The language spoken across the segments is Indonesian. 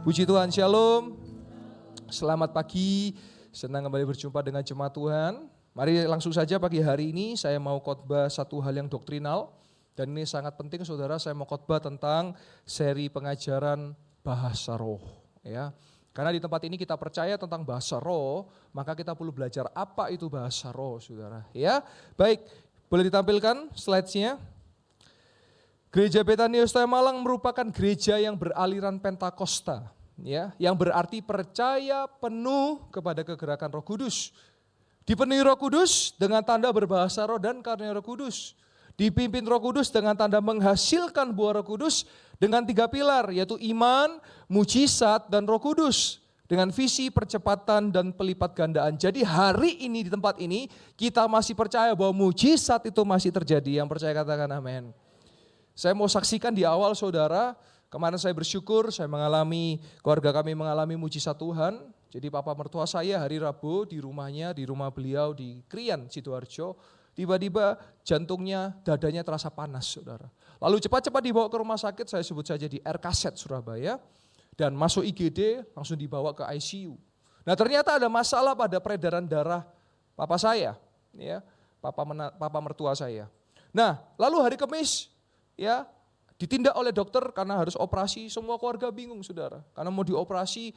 Puji Tuhan, Shalom. Selamat pagi, senang kembali berjumpa dengan jemaat Tuhan. Mari langsung saja pagi hari ini saya mau khotbah satu hal yang doktrinal. Dan ini sangat penting saudara, saya mau khotbah tentang seri pengajaran bahasa roh. Ya. Karena di tempat ini kita percaya tentang bahasa roh, maka kita perlu belajar apa itu bahasa roh saudara. Ya, baik, boleh ditampilkan slide-nya. Gereja Betania Ustaya Malang merupakan gereja yang beraliran Pentakosta, ya, yang berarti percaya penuh kepada kegerakan Roh Kudus. Dipenuhi Roh Kudus dengan tanda berbahasa roh dan karunia Roh Kudus. Dipimpin Roh Kudus dengan tanda menghasilkan buah Roh Kudus dengan 3 pilar, yaitu iman, mujizat, dan Roh Kudus. Dengan visi percepatan dan pelipat gandaan. Jadi hari ini di tempat ini kita masih percaya bahwa mujizat itu masih terjadi. Yang percaya katakan amin. Saya mau saksikan di awal saudara, kemarin saya bersyukur, keluarga kami mengalami mujizat Tuhan. Jadi papa mertua saya hari Rabu di rumahnya, di rumah beliau di Krian, Sidoarjo. Tiba-tiba jantungnya, dadanya terasa panas saudara. Lalu cepat-cepat dibawa ke rumah sakit, saya sebut saja di RKZ Surabaya. Dan masuk IGD, langsung dibawa ke ICU. Nah ternyata ada masalah pada peredaran darah papa saya, ya, papa mertua saya. Nah lalu hari Kamis, ya, ditindak oleh dokter karena harus operasi, semua keluarga bingung saudara. Karena mau dioperasi,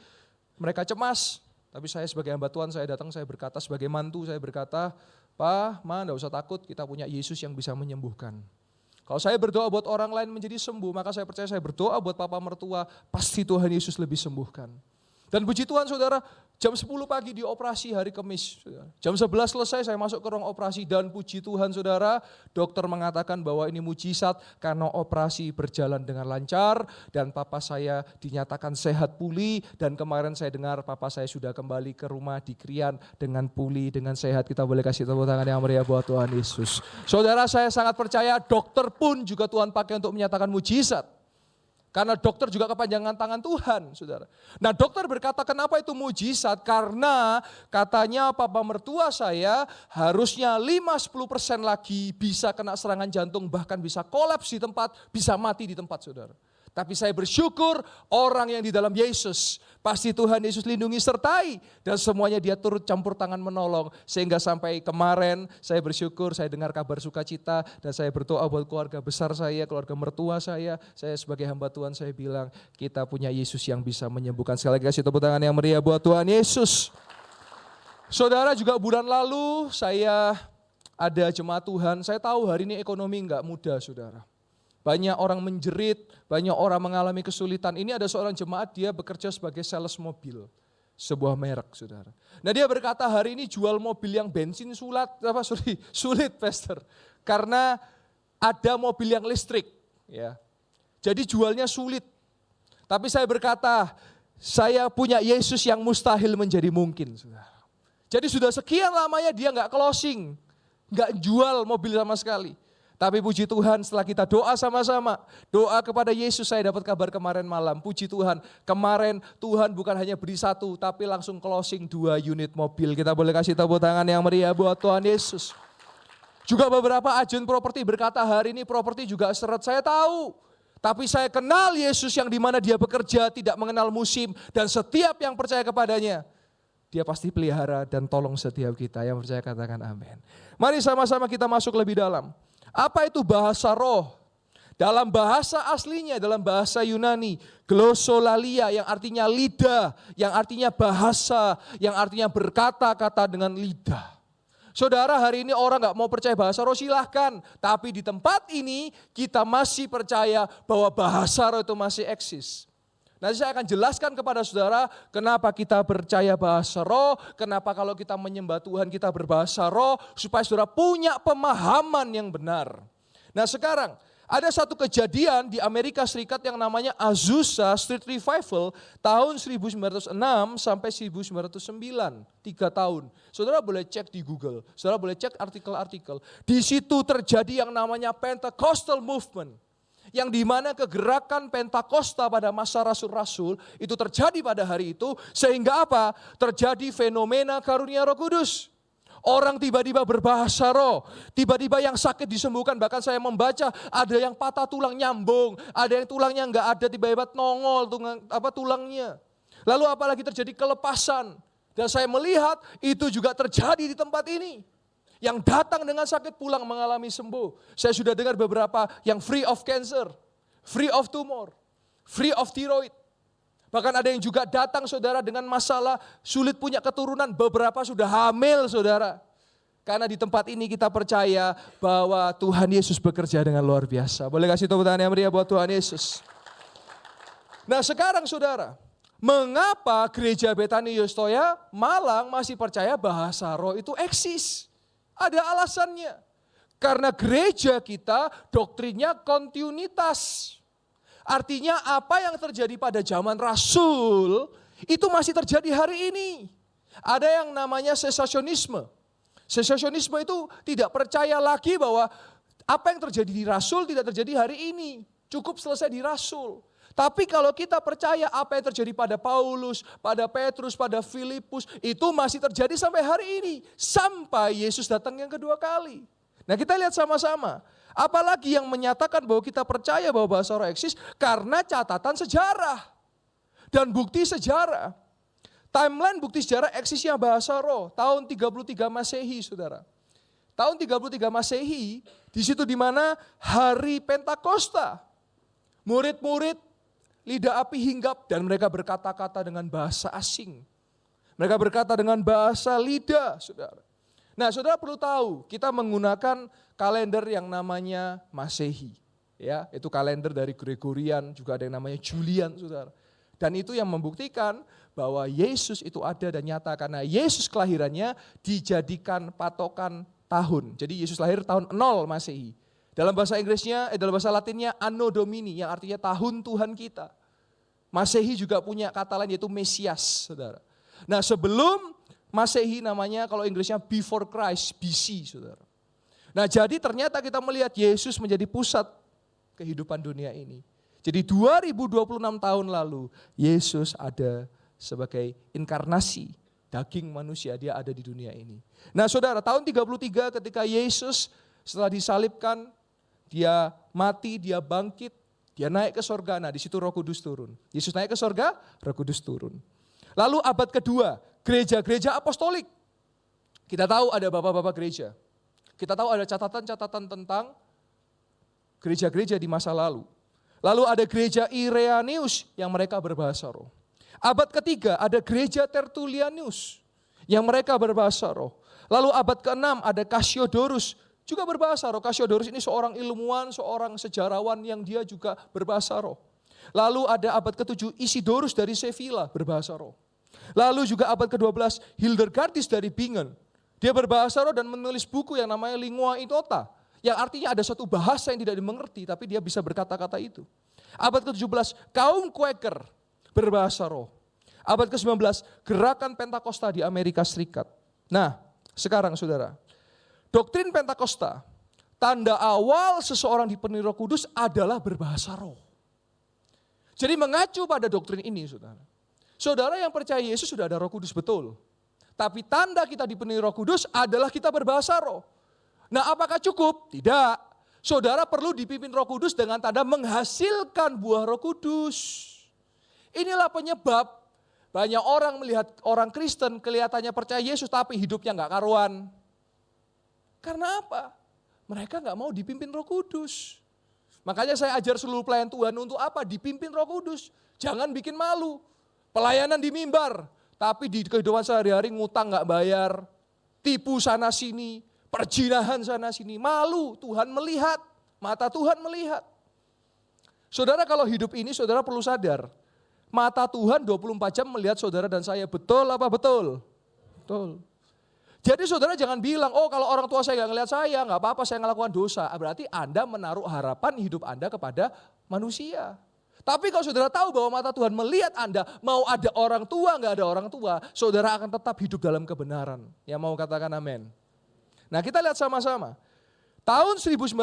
mereka cemas. Tapi saya sebagai hamba Tuhan, saya datang, saya berkata, sebagai mantu saya berkata, Pak, Ma, enggak usah takut, kita punya Yesus yang bisa menyembuhkan. Kalau saya berdoa buat orang lain menjadi sembuh, maka saya percaya saya berdoa buat papa mertua, pasti Tuhan Yesus lebih sembuhkan. Dan puji Tuhan saudara, jam 10 pagi dioperasi hari Kamis. Jam 11 selesai saya masuk ke ruang operasi dan puji Tuhan saudara, dokter mengatakan bahwa ini mujizat karena operasi berjalan dengan lancar dan papa saya dinyatakan sehat pulih dan kemarin saya dengar papa saya sudah kembali ke rumah di Krian dengan pulih, dengan sehat. Kita boleh kasih tepuk tangan yang meriah buat Tuhan Yesus. Saudara, saya sangat percaya dokter pun juga Tuhan pakai untuk menyatakan mujizat. Karena dokter juga kepanjangan tangan Tuhan, saudara. Nah dokter berkata kenapa itu mujizat? Karena katanya papa mertua saya harusnya 5-10% lagi bisa kena serangan jantung, bahkan bisa kolaps di tempat, bisa mati di tempat saudara. Tapi saya bersyukur orang yang di dalam Yesus, pasti Tuhan Yesus lindungi sertai. Dan semuanya dia turut campur tangan menolong. Sehingga sampai kemarin saya bersyukur, saya dengar kabar sukacita. Dan saya berdoa buat keluarga besar saya, keluarga mertua saya. Saya sebagai hamba Tuhan saya bilang, kita punya Yesus yang bisa menyembuhkan. Sekali lagi kasih tepuk tangan yang meriah buat Tuhan Yesus. Saudara, juga bulan lalu saya ada jemaat Tuhan. Saya tahu hari ini ekonomi enggak mudah saudara. Banyak orang menjerit, banyak orang mengalami kesulitan. Ini ada seorang jemaat, dia bekerja sebagai sales mobil. Sebuah merek, saudara. Nah dia berkata hari ini jual mobil yang bensin sulit, pastor. Karena ada mobil yang listrik. Ya. Jadi jualnya sulit. Tapi saya berkata, saya punya Yesus yang mustahil menjadi mungkin. Saudara. Jadi sudah sekian lamanya dia nggak closing, nggak jual mobil sama sekali. Tapi puji Tuhan setelah kita doa sama-sama, doa kepada Yesus, saya dapat kabar kemarin malam, puji Tuhan, kemarin Tuhan bukan hanya beri 1, tapi langsung closing 2 unit mobil. Kita boleh kasih tepuk tangan yang meriah buat Tuhan Yesus. Juga beberapa agen properti berkata hari ini properti juga seret, saya tahu. Tapi saya kenal Yesus yang dimana dia bekerja, tidak mengenal musim, dan setiap yang percaya kepadanya, dia pasti pelihara dan tolong setiap kita. Yang percaya katakan amin. Mari sama-sama kita masuk lebih dalam. Apa itu bahasa roh? Dalam bahasa aslinya, dalam bahasa Yunani, glossolalia yang artinya lidah, yang artinya bahasa, yang artinya berkata-kata dengan lidah. Saudara, hari ini orang gak mau percaya bahasa roh silahkan. Tapi di tempat ini kita masih percaya bahwa bahasa roh itu masih eksis. Nanti saya akan jelaskan kepada saudara kenapa kita percaya bahasa roh, kenapa kalau kita menyembah Tuhan kita berbahasa roh, supaya saudara punya pemahaman yang benar. Nah sekarang ada satu kejadian di Amerika Serikat yang namanya Azusa Street Revival tahun 1906 sampai 1909, 3 tahun. Saudara boleh cek di Google, saudara boleh cek artikel-artikel. Di situ terjadi yang namanya Pentecostal Movement. Yang dimana kegerakan Pentakosta pada masa rasul-rasul itu terjadi pada hari itu. Sehingga apa? Terjadi fenomena karunia Roh Kudus. Orang tiba-tiba berbahasa roh, tiba-tiba yang sakit disembuhkan. Bahkan saya membaca ada yang patah tulang nyambung, ada yang tulangnya enggak ada tiba-tiba nongol tulangnya. Lalu apalagi terjadi kelepasan. Dan saya melihat itu juga terjadi di tempat ini. Yang datang dengan sakit pulang mengalami sembuh. Saya sudah dengar beberapa yang free of cancer, free of tumor, free of thyroid. Bahkan ada yang juga datang saudara dengan masalah sulit punya keturunan. Beberapa sudah hamil saudara. Karena di tempat ini kita percaya bahwa Tuhan Yesus bekerja dengan luar biasa. Boleh kasih tepuk tangan yang meriah buat Tuhan Yesus. Nah sekarang saudara, mengapa gereja Betani Yostoya Malang masih percaya bahasa roh itu eksis? Ada alasannya. Karena gereja kita doktrinnya kontinuitas. Artinya apa yang terjadi pada zaman Rasul itu masih terjadi hari ini. Ada yang namanya sesasionisme. Sesasionisme itu tidak percaya lagi bahwa apa yang terjadi di Rasul tidak terjadi hari ini. Cukup selesai di Rasul. Tapi kalau kita percaya apa yang terjadi pada Paulus, pada Petrus, pada Filipus, itu masih terjadi sampai hari ini. Sampai Yesus datang yang kedua kali. Nah kita lihat sama-sama. Apalagi yang menyatakan bahwa kita percaya bahwa bahasa roh eksis karena catatan sejarah. Dan bukti sejarah. Timeline bukti sejarah eksisnya bahasa roh. Tahun 33 Masehi saudara. Tahun 33 Masehi, di situ di mana hari Pentakosta. Murid-murid lidah api hinggap dan mereka berkata-kata dengan bahasa asing. Mereka berkata dengan bahasa lidah saudara. Nah saudara perlu tahu kita menggunakan kalender yang namanya Masehi. Ya, itu kalender dari Gregorian, juga ada yang namanya Julian saudara. Dan itu yang membuktikan bahwa Yesus itu ada dan nyata karena Yesus kelahirannya dijadikan patokan tahun. Jadi Yesus lahir tahun 0 Masehi. Dalam bahasa Inggrisnya, dalam bahasa Latinnya Anno Domini yang artinya tahun Tuhan kita. Masehi juga punya kata lain yaitu Mesias saudara. Nah sebelum Masehi namanya kalau Inggrisnya before Christ, BC saudara. Nah jadi ternyata kita melihat Yesus menjadi pusat kehidupan dunia ini. Jadi 2026 tahun lalu Yesus ada sebagai inkarnasi daging manusia, dia ada di dunia ini. Nah saudara, tahun 33 ketika Yesus setelah disalibkan, dia mati, dia bangkit, dia naik ke sorga, nah di situ Roh Kudus turun. Yesus naik ke sorga, Roh Kudus turun. Lalu abad kedua, gereja-gereja apostolik. Kita tahu ada bapak-bapak gereja. Kita tahu ada catatan-catatan tentang gereja-gereja di masa lalu. Lalu ada gereja Irenaeus yang mereka berbahasa roh. Abad ketiga ada gereja Tertullianus yang mereka berbahasa roh. Lalu abad ke-6 ada Cassiodorus juga berbahasa roh. Cassiodorus ini seorang ilmuwan, seorang sejarawan yang dia juga berbahasa roh. Lalu ada abad ke-7 Isidorus dari Sevilla berbahasa roh. Lalu juga abad ke-12 Hildegardis dari Bingen. Dia berbahasa roh dan menulis buku yang namanya Lingua Ignota. Yang artinya ada suatu bahasa yang tidak dimengerti tapi dia bisa berkata-kata itu. Abad ke-17 kaum Quaker berbahasa roh. Abad ke-19 gerakan Pentakosta di Amerika Serikat. Nah sekarang saudara, doktrin Pentakosta, tanda awal seseorang dipenuhi Roh Kudus adalah berbahasa roh. Jadi mengacu pada doktrin ini saudara. Saudara yang percaya Yesus sudah ada Roh Kudus betul. Tapi tanda kita dipenuhi Roh Kudus adalah kita berbahasa roh. Nah apakah cukup? Tidak. Saudara perlu dipimpin Roh Kudus dengan tanda menghasilkan buah Roh Kudus. Inilah penyebab banyak orang melihat orang Kristen kelihatannya percaya Yesus tapi hidupnya gak karuan. Karena apa? Mereka gak mau dipimpin Roh Kudus. Makanya saya ajar seluruh pelayan Tuhan untuk apa? Dipimpin Roh Kudus. Jangan bikin malu. Pelayanan di mimbar. Tapi di kehidupan sehari-hari ngutang gak bayar. Tipu sana sini. Perjinahan sana sini. Malu. Tuhan melihat. Mata Tuhan melihat. Saudara kalau hidup ini saudara perlu sadar. Mata Tuhan 24 jam melihat saudara dan saya. Betul apa betul? Betul. Jadi saudara jangan bilang, oh kalau orang tua saya gak ngelihat saya, gak apa-apa saya ngelakukan dosa. Berarti Anda menaruh harapan hidup Anda kepada manusia. Tapi kalau saudara tahu bahwa mata Tuhan melihat Anda, mau ada orang tua gak ada orang tua, saudara akan tetap hidup dalam kebenaran. Yang mau katakan amin. Nah kita lihat sama-sama. Tahun 1906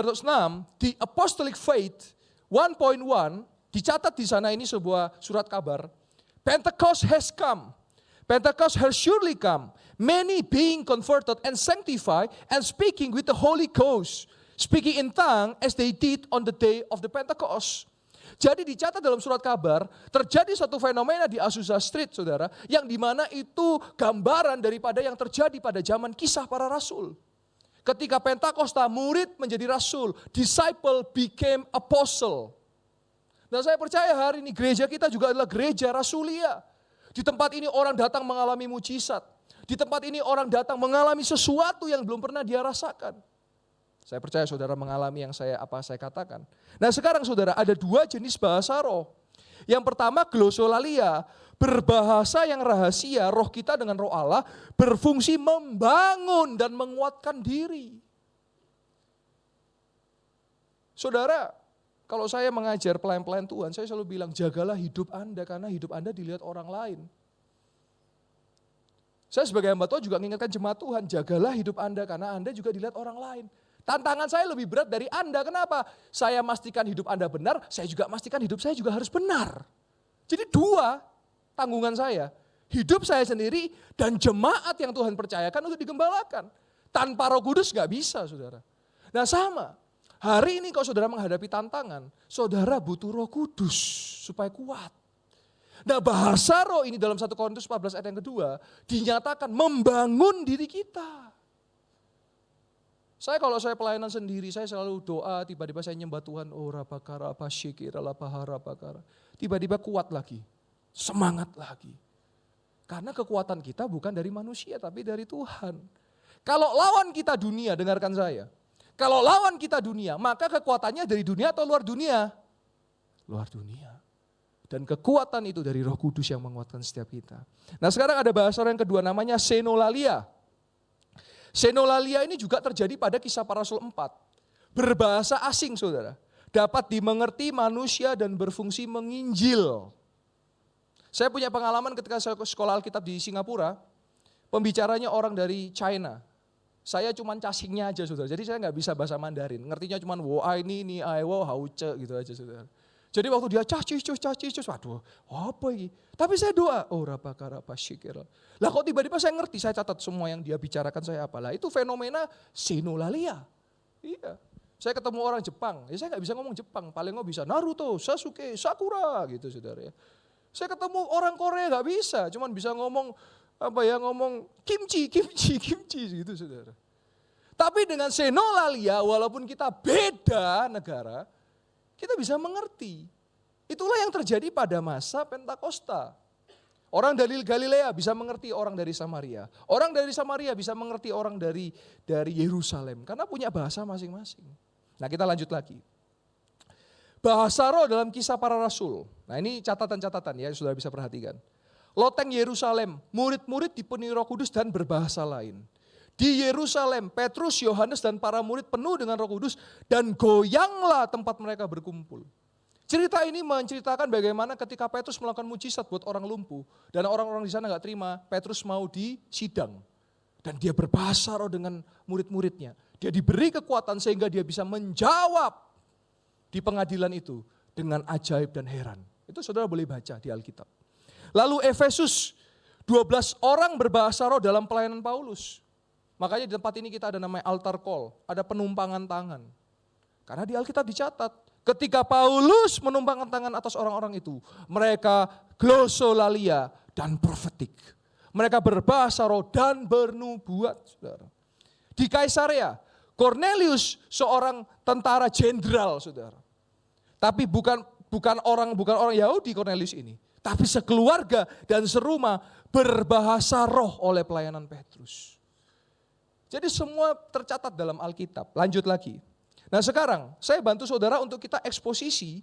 di Apostolic Faith 1.1 dicatat di sana ini sebuah surat kabar. Pentecost has come. Pentecost has surely come, many being converted and sanctified and speaking with the Holy Ghost, speaking in tongue as they did on the day of the Pentecost. Jadi dicatat dalam surat kabar, terjadi satu fenomena di Azusa Street, saudara, yang dimana itu gambaran daripada yang terjadi pada zaman kisah para rasul. Ketika Pentakosta, murid menjadi rasul, disciple became apostle. Dan saya percaya hari ini gereja kita juga adalah gereja rasulia. Di tempat ini orang datang mengalami mujizat. Di tempat ini orang datang mengalami sesuatu yang belum pernah dia rasakan. Saya percaya saudara mengalami yang saya katakan. Nah sekarang saudara ada dua jenis bahasa roh. Yang pertama glosolalia, berbahasa yang rahasia, roh kita dengan roh Allah berfungsi membangun dan menguatkan diri. Saudara, kalau saya mengajar pelayan-pelayan Tuhan, saya selalu bilang jagalah hidup Anda karena hidup Anda dilihat orang lain. Saya sebagai hamba Tuhan juga mengingatkan jemaat Tuhan, jagalah hidup Anda karena Anda juga dilihat orang lain. Tantangan saya lebih berat dari Anda. Kenapa? Saya pastikan hidup Anda benar, saya juga pastikan hidup saya juga harus benar. Jadi dua tanggungan saya. Hidup saya sendiri dan jemaat yang Tuhan percayakan untuk digembalakan. Tanpa Roh Kudus gak bisa, saudara. Nah sama, hari ini kalau saudara menghadapi tantangan, saudara butuh Roh Kudus supaya kuat. Nah bahasa roh ini dalam 1 Korintus 14 ayat yang kedua dinyatakan membangun diri kita. Kalau saya pelayanan sendiri, saya selalu doa, tiba-tiba saya nyembah Tuhan, oh rabakara, apasyikira, lapahara, bakara. Tiba-tiba kuat lagi, semangat lagi. Karena kekuatan kita bukan dari manusia, tapi dari Tuhan. Kalau lawan kita dunia, dengarkan saya. Kalau lawan kita dunia, maka kekuatannya dari dunia atau luar dunia? Luar dunia. Dan kekuatan itu dari Roh Kudus yang menguatkan setiap kita. Nah sekarang ada bahasa yang kedua namanya senolalia. Senolalia ini juga terjadi pada Kisah Para Rasul 4. Berbahasa asing saudara. Dapat dimengerti manusia dan berfungsi menginjil. Saya punya pengalaman ketika saya sekolah Alkitab di Singapura. Pembicaranya orang dari China. Saya cuma casingnya aja saudara. Jadi saya gak bisa bahasa Mandarin. Ngertinya cuma wo ini ai wo hau ce gitu aja saudara. Jadi waktu dia cacih, waduh apa ini? Tapi saya doa, oh rabakara pasyikira. Lah kok tiba-tiba saya ngerti, saya catat semua yang dia bicarakan saya apalah. Itu fenomena senolalia. Iya. Saya ketemu orang Jepang, ya saya gak bisa ngomong Jepang. Paling bisa Naruto, Sasuke, Sakura gitu saudara ya. Saya ketemu orang Korea gak bisa, cuman bisa ngomong ngomong kimchi gitu saudara. Tapi dengan senolalia, walaupun kita beda negara, kita bisa mengerti. Itulah yang terjadi pada masa Pentakosta. Orang dari Galilea bisa mengerti orang dari Samaria. Orang dari Samaria bisa mengerti orang dari Yerusalem. Karena punya bahasa masing-masing. Nah kita lanjut lagi. Bahasa roh dalam Kisah Para Rasul. Nah ini catatan-catatan ya, sudah bisa perhatikan. Loteng Yerusalem, murid-murid dipenuhi Roh Kudus dan berbahasa lain. Di Yerusalem, Petrus, Yohanes dan para murid penuh dengan Roh Kudus dan goyanglah tempat mereka berkumpul. Cerita ini menceritakan bagaimana ketika Petrus melakukan mujizat buat orang lumpuh dan orang-orang di sana gak terima, Petrus mau disidang. Dan dia berbahasa roh dengan murid-muridnya. Dia diberi kekuatan sehingga dia bisa menjawab di pengadilan itu dengan ajaib dan heran. Itu saudara boleh baca di Alkitab. Lalu Efesus, 12 orang berbahasa roh dalam pelayanan Paulus. Makanya di tempat ini kita ada namanya altar call, ada penumpangan tangan. Karena di Alkitab dicatat, ketika Paulus menumpangkan tangan atas orang-orang itu, mereka glosolalia dan profetik. Mereka berbahasa roh dan bernubuat, saudara. Di Kaisarea, Cornelius seorang tentara jenderal, saudara. Tapi bukan orang Yahudi Cornelius ini, tapi sekeluarga dan serumah berbahasa roh oleh pelayanan Petrus. Jadi semua tercatat dalam Alkitab. Lanjut lagi. Nah sekarang saya bantu saudara untuk kita eksposisi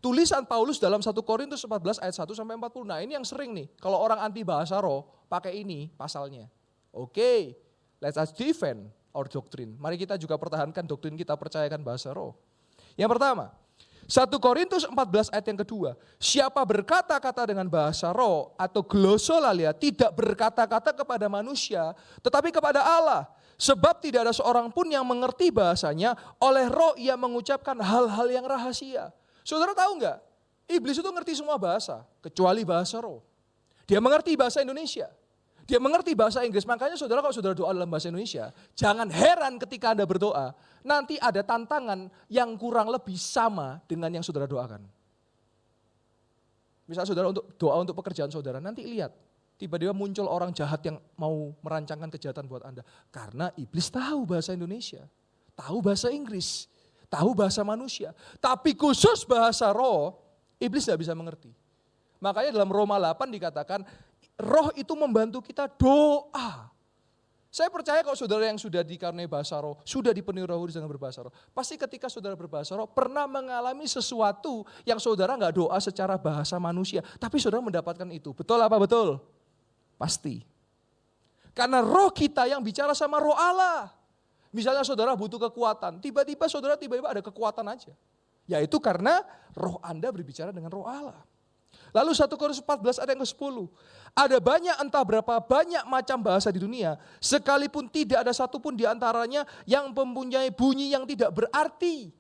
tulisan Paulus dalam 1 Korintus 14 ayat 1 sampai 40. Nah ini yang sering nih, kalau orang anti bahasa roh pakai ini pasalnya. Oke, let us defend our doctrine. Mari kita juga pertahankan doktrin kita, percayakan bahasa roh. Yang pertama, 1 Korintus 14 ayat yang kedua. Siapa berkata-kata dengan bahasa roh atau glosolalia tidak berkata-kata kepada manusia tetapi kepada Allah. Sebab tidak ada seorang pun yang mengerti bahasanya, oleh roh ia mengucapkan hal-hal yang rahasia. Saudara tahu enggak? Iblis itu ngerti semua bahasa, kecuali bahasa roh. Dia mengerti bahasa Indonesia, Dia mengerti bahasa Inggris, makanya saudara kalau saudara doa dalam bahasa Indonesia, jangan heran ketika Anda berdoa, nanti ada tantangan yang kurang lebih sama dengan yang saudara doakan. Misalnya saudara untuk doa untuk pekerjaan saudara, nanti lihat, tiba-tiba muncul orang jahat yang mau merancangkan kejahatan buat Anda. Karena iblis tahu bahasa Indonesia, tahu bahasa Inggris, tahu bahasa manusia. Tapi khusus bahasa roh, iblis tidak bisa mengerti. Makanya dalam Roma 8 dikatakan, roh itu membantu kita doa. Saya percaya kalau saudara yang sudah dikaruniai bahasa roh, sudah dipenuhi Roh Kudus dengan berbahasa roh, pasti ketika saudara berbahasa roh pernah mengalami sesuatu yang saudara nggak doa secara bahasa manusia, tapi saudara mendapatkan itu. Betul apa betul? Pasti. Karena roh kita yang bicara sama roh Allah. Misalnya saudara butuh kekuatan, tiba-tiba ada kekuatan aja. Yaitu karena roh Anda berbicara dengan roh Allah. Lalu 1 Korintus 14 ayat yang ke-10. Ada banyak entah berapa banyak macam bahasa di dunia. Sekalipun tidak ada satupun di antaranya yang mempunyai bunyi yang tidak berarti.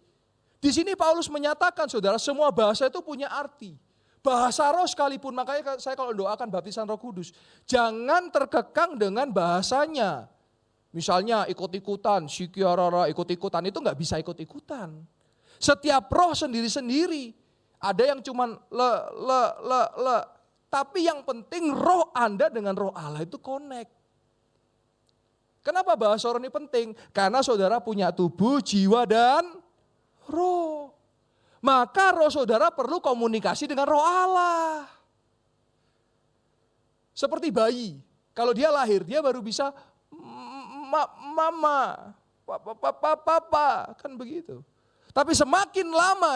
Di sini Paulus menyatakan saudara semua bahasa itu punya arti. Bahasa roh sekalipun, makanya saya kalau doakan baptisan Roh Kudus. Jangan terkekang dengan bahasanya. Misalnya ikut-ikutan, sikiarara ikut-ikutan itu nggak bisa ikut-ikutan. Setiap roh sendiri-sendiri. Ada yang cuman le. Tapi yang penting roh Anda dengan roh Allah itu connect. Kenapa bahasa roh ini penting? Karena saudara punya tubuh, jiwa, dan roh. Maka roh saudara perlu komunikasi dengan roh Allah. Seperti bayi. Kalau dia lahir, dia baru bisa mama, papa, kan begitu. Tapi semakin lama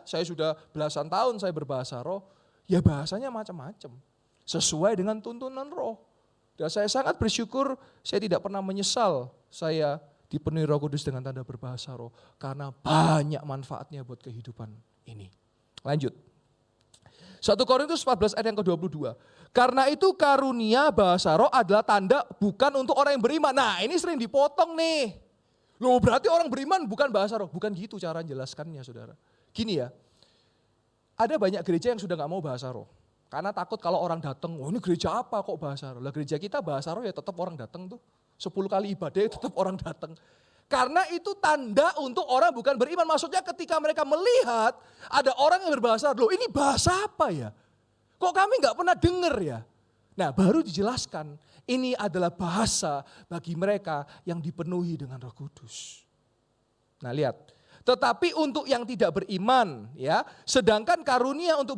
saya sudah belasan tahun saya berbahasa roh, ya bahasanya macam-macam. Sesuai dengan tuntunan roh. Dan saya sangat bersyukur saya tidak pernah menyesal saya dipenuhi Roh Kudus dengan tanda berbahasa roh. Karena banyak manfaatnya buat kehidupan ini. Lanjut. 1 Korintus 14 ayat yang ke-22. Karena itu karunia bahasa roh adalah tanda bukan untuk orang yang beriman. Nah ini sering dipotong nih. Loh berarti orang beriman bukan bahasa roh. Bukan gitu cara menjelaskannya saudara. Gini ya, ada banyak gereja yang sudah gak mau bahasa roh. Karena takut kalau orang datang, ini gereja apa kok bahasa roh. Lah gereja kita bahasa roh ya tetap orang datang tuh. 10 kali ibadah ya tetap orang datang. Karena itu tanda untuk orang bukan beriman. Maksudnya ketika mereka melihat ada orang yang berbahasa roh, ini bahasa apa ya? Kok kami gak pernah dengar ya? Nah baru dijelaskan. Ini adalah bahasa bagi mereka yang dipenuhi dengan Roh Kudus. Nah lihat, tetapi untuk yang tidak beriman, ya, sedangkan karunia untuk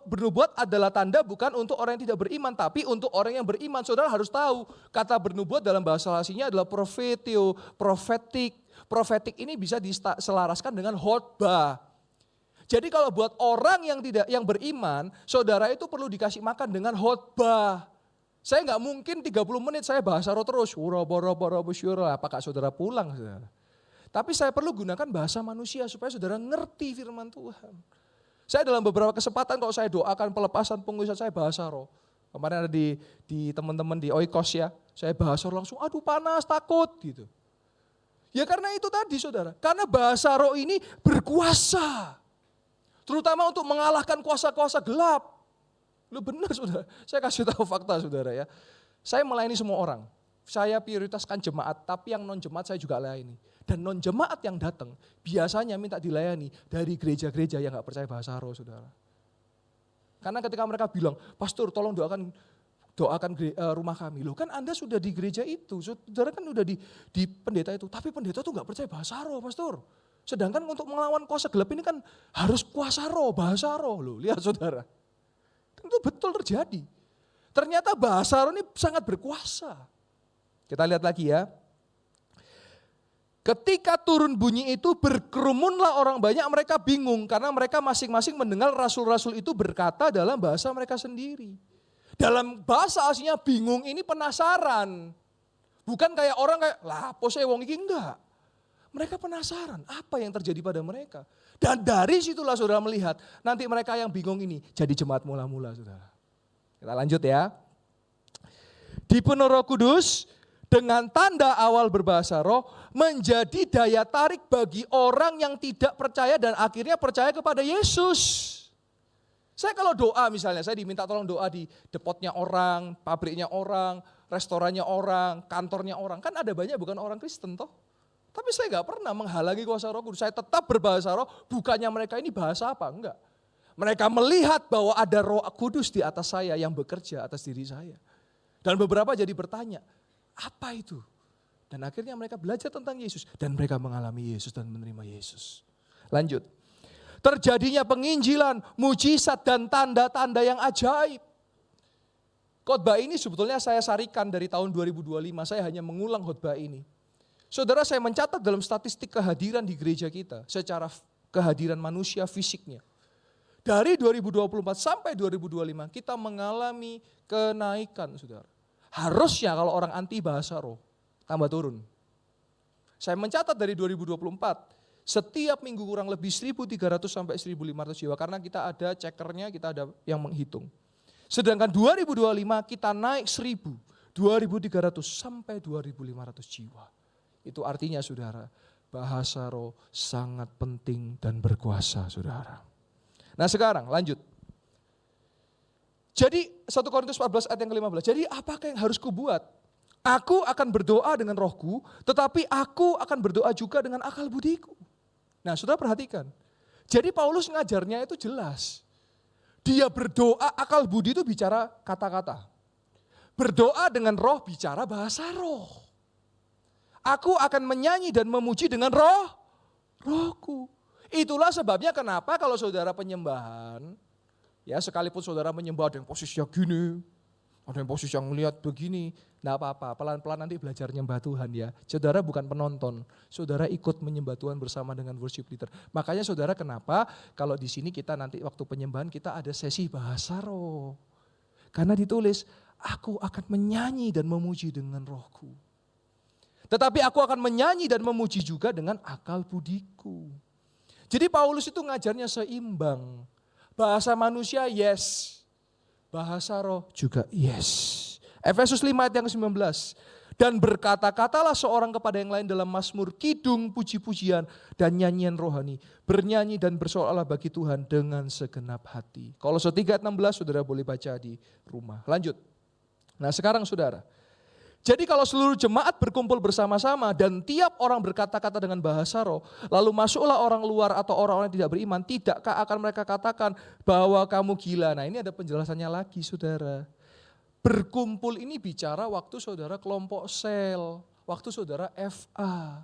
bernubuat adalah tanda bukan untuk orang yang tidak beriman, tapi untuk orang yang beriman. Saudara harus tahu, kata bernubuat dalam bahasa aslinya adalah prophetio, prophetic. Prophetic ini bisa diselaraskan dengan khotbah. Jadi kalau buat orang yang beriman, saudara itu perlu dikasih makan dengan khotbah. Saya nggak mungkin 30 menit saya bahasa roh terus. Apakah saudara pulang? Saudara? Tapi saya perlu gunakan bahasa manusia supaya saudara ngerti firman Tuhan. Saya dalam beberapa kesempatan kalau saya doakan pelepasan pengusaha saya bahasa roh. Kemarin ada di teman-teman di Oikos ya. Saya bahasa roh langsung, aduh panas, takut gitu. Ya karena itu tadi saudara. Karena bahasa roh ini berkuasa. Terutama untuk mengalahkan kuasa-kuasa gelap. Lu benar saudara, saya kasih tahu fakta saudara ya. Saya melayani semua orang, saya prioritaskan jemaat, tapi yang non jemaat saya juga layani. Dan non jemaat yang datang biasanya minta dilayani dari gereja-gereja yang gak percaya bahasa roh saudara. Karena ketika mereka bilang, pastor tolong doakan rumah kami. Loh kan Anda sudah di gereja itu, saudara kan udah di pendeta itu. Tapi pendeta tuh gak percaya bahasa roh pastor. Sedangkan untuk melawan kuasa gelap ini kan harus kuasa roh, bahasa roh. Loh lihat saudara. Itu betul terjadi. Ternyata bahasa roh ini sangat berkuasa. Kita lihat lagi ya. Ketika turun bunyi itu berkerumunlah orang banyak, mereka bingung. Karena mereka masing-masing mendengar rasul-rasul itu berkata dalam bahasa mereka sendiri. Dalam bahasa aslinya bingung ini penasaran. Bukan kayak orang kayak, lah apa saya wong iki enggak. Mereka penasaran apa yang terjadi pada mereka. Dan dari situlah saudara melihat, nanti mereka yang bingung ini jadi jemaat mula-mula saudara. Kita lanjut ya. Dipenuhi Roh Kudus dengan tanda awal berbahasa roh menjadi daya tarik bagi orang yang tidak percaya dan akhirnya percaya kepada Yesus. Saya kalau doa misalnya, saya diminta tolong doa di depotnya orang, pabriknya orang, restorannya orang, kantornya orang. Kan ada banyak bukan orang Kristen toh. Tapi saya nggak pernah menghalangi kuasa Roh Kudus. Saya tetap berbahasa roh, bukannya mereka ini bahasa apa, enggak. Mereka melihat bahwa ada Roh Kudus di atas saya yang bekerja atas diri saya. Dan beberapa jadi bertanya, apa itu? Dan akhirnya mereka belajar tentang Yesus. Dan mereka mengalami Yesus dan menerima Yesus. Lanjut. Terjadinya penginjilan, mujizat dan tanda-tanda yang ajaib. Khotbah ini sebetulnya saya sarikan dari tahun 2025. Saya hanya mengulang khotbah ini. Saudara, saya mencatat dalam statistik kehadiran di gereja kita. Secara kehadiran manusia fisiknya. Dari 2024 sampai 2025 kita mengalami kenaikan, saudara. Harusnya kalau orang anti bahasa roh, tambah turun. Saya mencatat dari 2024, setiap minggu kurang lebih 1.300 sampai 1.500 jiwa. Karena kita ada cekernya, kita ada yang menghitung. Sedangkan 2025 kita naik 1.000, 2.300 sampai 2.500 jiwa. Itu artinya saudara, bahasa roh sangat penting dan berkuasa saudara. Nah sekarang lanjut. Jadi 1 Korintus 14 ayat yang ke-15. Jadi apakah yang harus kubuat? Aku akan berdoa dengan rohku, tetapi aku akan berdoa juga dengan akal budiku. Nah saudara perhatikan. Jadi Paulus ngajarnya itu jelas. Dia berdoa, akal budi itu bicara kata-kata. Berdoa dengan roh bicara bahasa roh. Aku akan menyanyi dan memuji dengan rohku. Itulah sebabnya kenapa kalau saudara penyembahan, ya sekalipun saudara menyembah ada yang posisinya gini, ada yang posisi yang melihat begini, enggak apa-apa, pelan-pelan nanti belajar nyembah Tuhan ya. Saudara bukan penonton, saudara ikut menyembah Tuhan bersama dengan worship leader. Makanya saudara kenapa kalau di sini kita nanti waktu penyembahan kita ada sesi bahasa roh. Karena ditulis, aku akan menyanyi dan memuji dengan rohku. Tetapi aku akan menyanyi dan memuji juga dengan akal budiku. Jadi Paulus itu ngajarnya seimbang. Bahasa manusia yes, bahasa roh juga yes. Efesus 5 ayat yang ke-19. Dan berkata-katalah seorang kepada yang lain dalam mazmur, kidung, puji-pujian, dan nyanyian rohani. Bernyanyi dan bersoal bagi Tuhan dengan segenap hati. Kolose 3 ayat 16 saudara boleh baca di rumah. Lanjut. Nah sekarang saudara. Jadi kalau seluruh jemaat berkumpul bersama-sama dan tiap orang berkata-kata dengan bahasa roh, lalu masuklah orang luar atau orang-orang yang tidak beriman, tidakkah akan mereka katakan bahwa kamu gila? Nah ini ada penjelasannya lagi saudara. Berkumpul ini bicara waktu saudara kelompok sel, waktu saudara FA.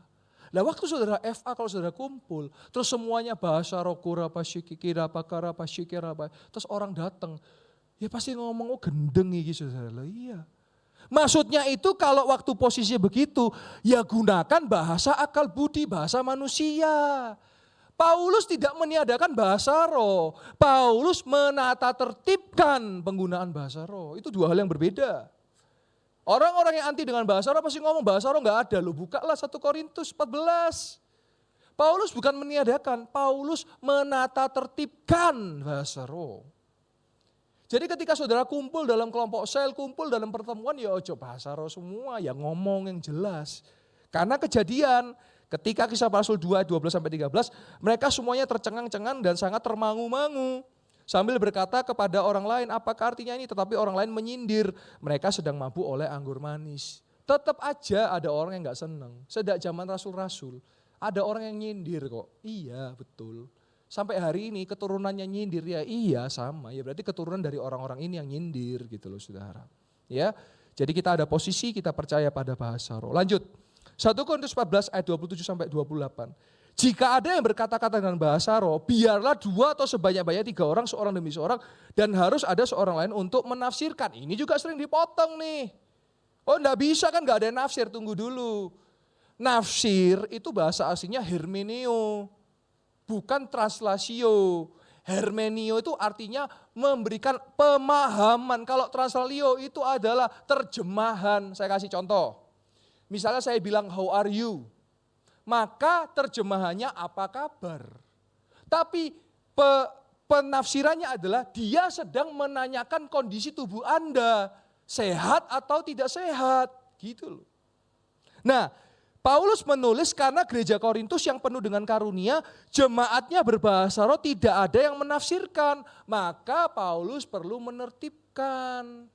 Nah waktu saudara FA kalau saudara kumpul, terus semuanya bahasa roh, kurapa syikira, pakara, pasyikira, terus orang datang, ya pasti ngomong, oh gendeng gitu saudara. Iya. Maksudnya itu kalau waktu posisi begitu, ya gunakan bahasa akal budi, bahasa manusia. Paulus tidak meniadakan bahasa roh. Paulus menata tertibkan penggunaan bahasa roh. Itu dua hal yang berbeda. Orang-orang yang anti dengan bahasa roh pasti ngomong bahasa roh enggak ada. Loh bukalah 1 Korintus 14. Paulus bukan meniadakan, Paulus menata tertibkan bahasa roh. Jadi ketika saudara kumpul dalam kelompok sel, kumpul dalam pertemuan, ya ojo bahasa roh semua, ya ngomong yang jelas. Karena kejadian ketika Kisah Para Rasul 2, 12-13, mereka semuanya tercengang-cengang dan sangat termangu-mangu. Sambil berkata kepada orang lain, apakah artinya ini? Tetapi orang lain menyindir, mereka sedang mabuk oleh anggur manis. Tetap aja ada orang yang gak senang. Sejak zaman rasul-rasul, ada orang yang nyindir kok. Iya betul. Sampai hari ini keturunannya nyindir ya iya sama ya berarti keturunan dari orang-orang ini yang nyindir gitu loh saudara. Ya. Jadi kita ada posisi kita percaya pada bahasa roh. Lanjut. 1 Korintus 14 ayat 27 sampai 28. Jika ada yang berkata-kata dengan bahasa roh, biarlah 2 atau sebanyak-banyak 3 orang seorang demi seorang dan harus ada seorang lain untuk menafsirkan. Ini juga sering dipotong nih. Oh enggak bisa kan enggak ada nafsir, tunggu dulu. Nafsir itu bahasa aslinya hermeneo. Bukan translasio. Hermenio itu artinya memberikan pemahaman. Kalau translasio itu adalah terjemahan. Saya kasih contoh. Misalnya saya bilang how are you? Maka terjemahannya apa kabar? Tapi penafsirannya adalah dia sedang menanyakan kondisi tubuh Anda. Sehat atau tidak sehat. Gitu loh. Nah, Paulus menulis karena gereja Korintus yang penuh dengan karunia, jemaatnya berbahasa roh tidak ada yang menafsirkan. Maka Paulus perlu menertibkan.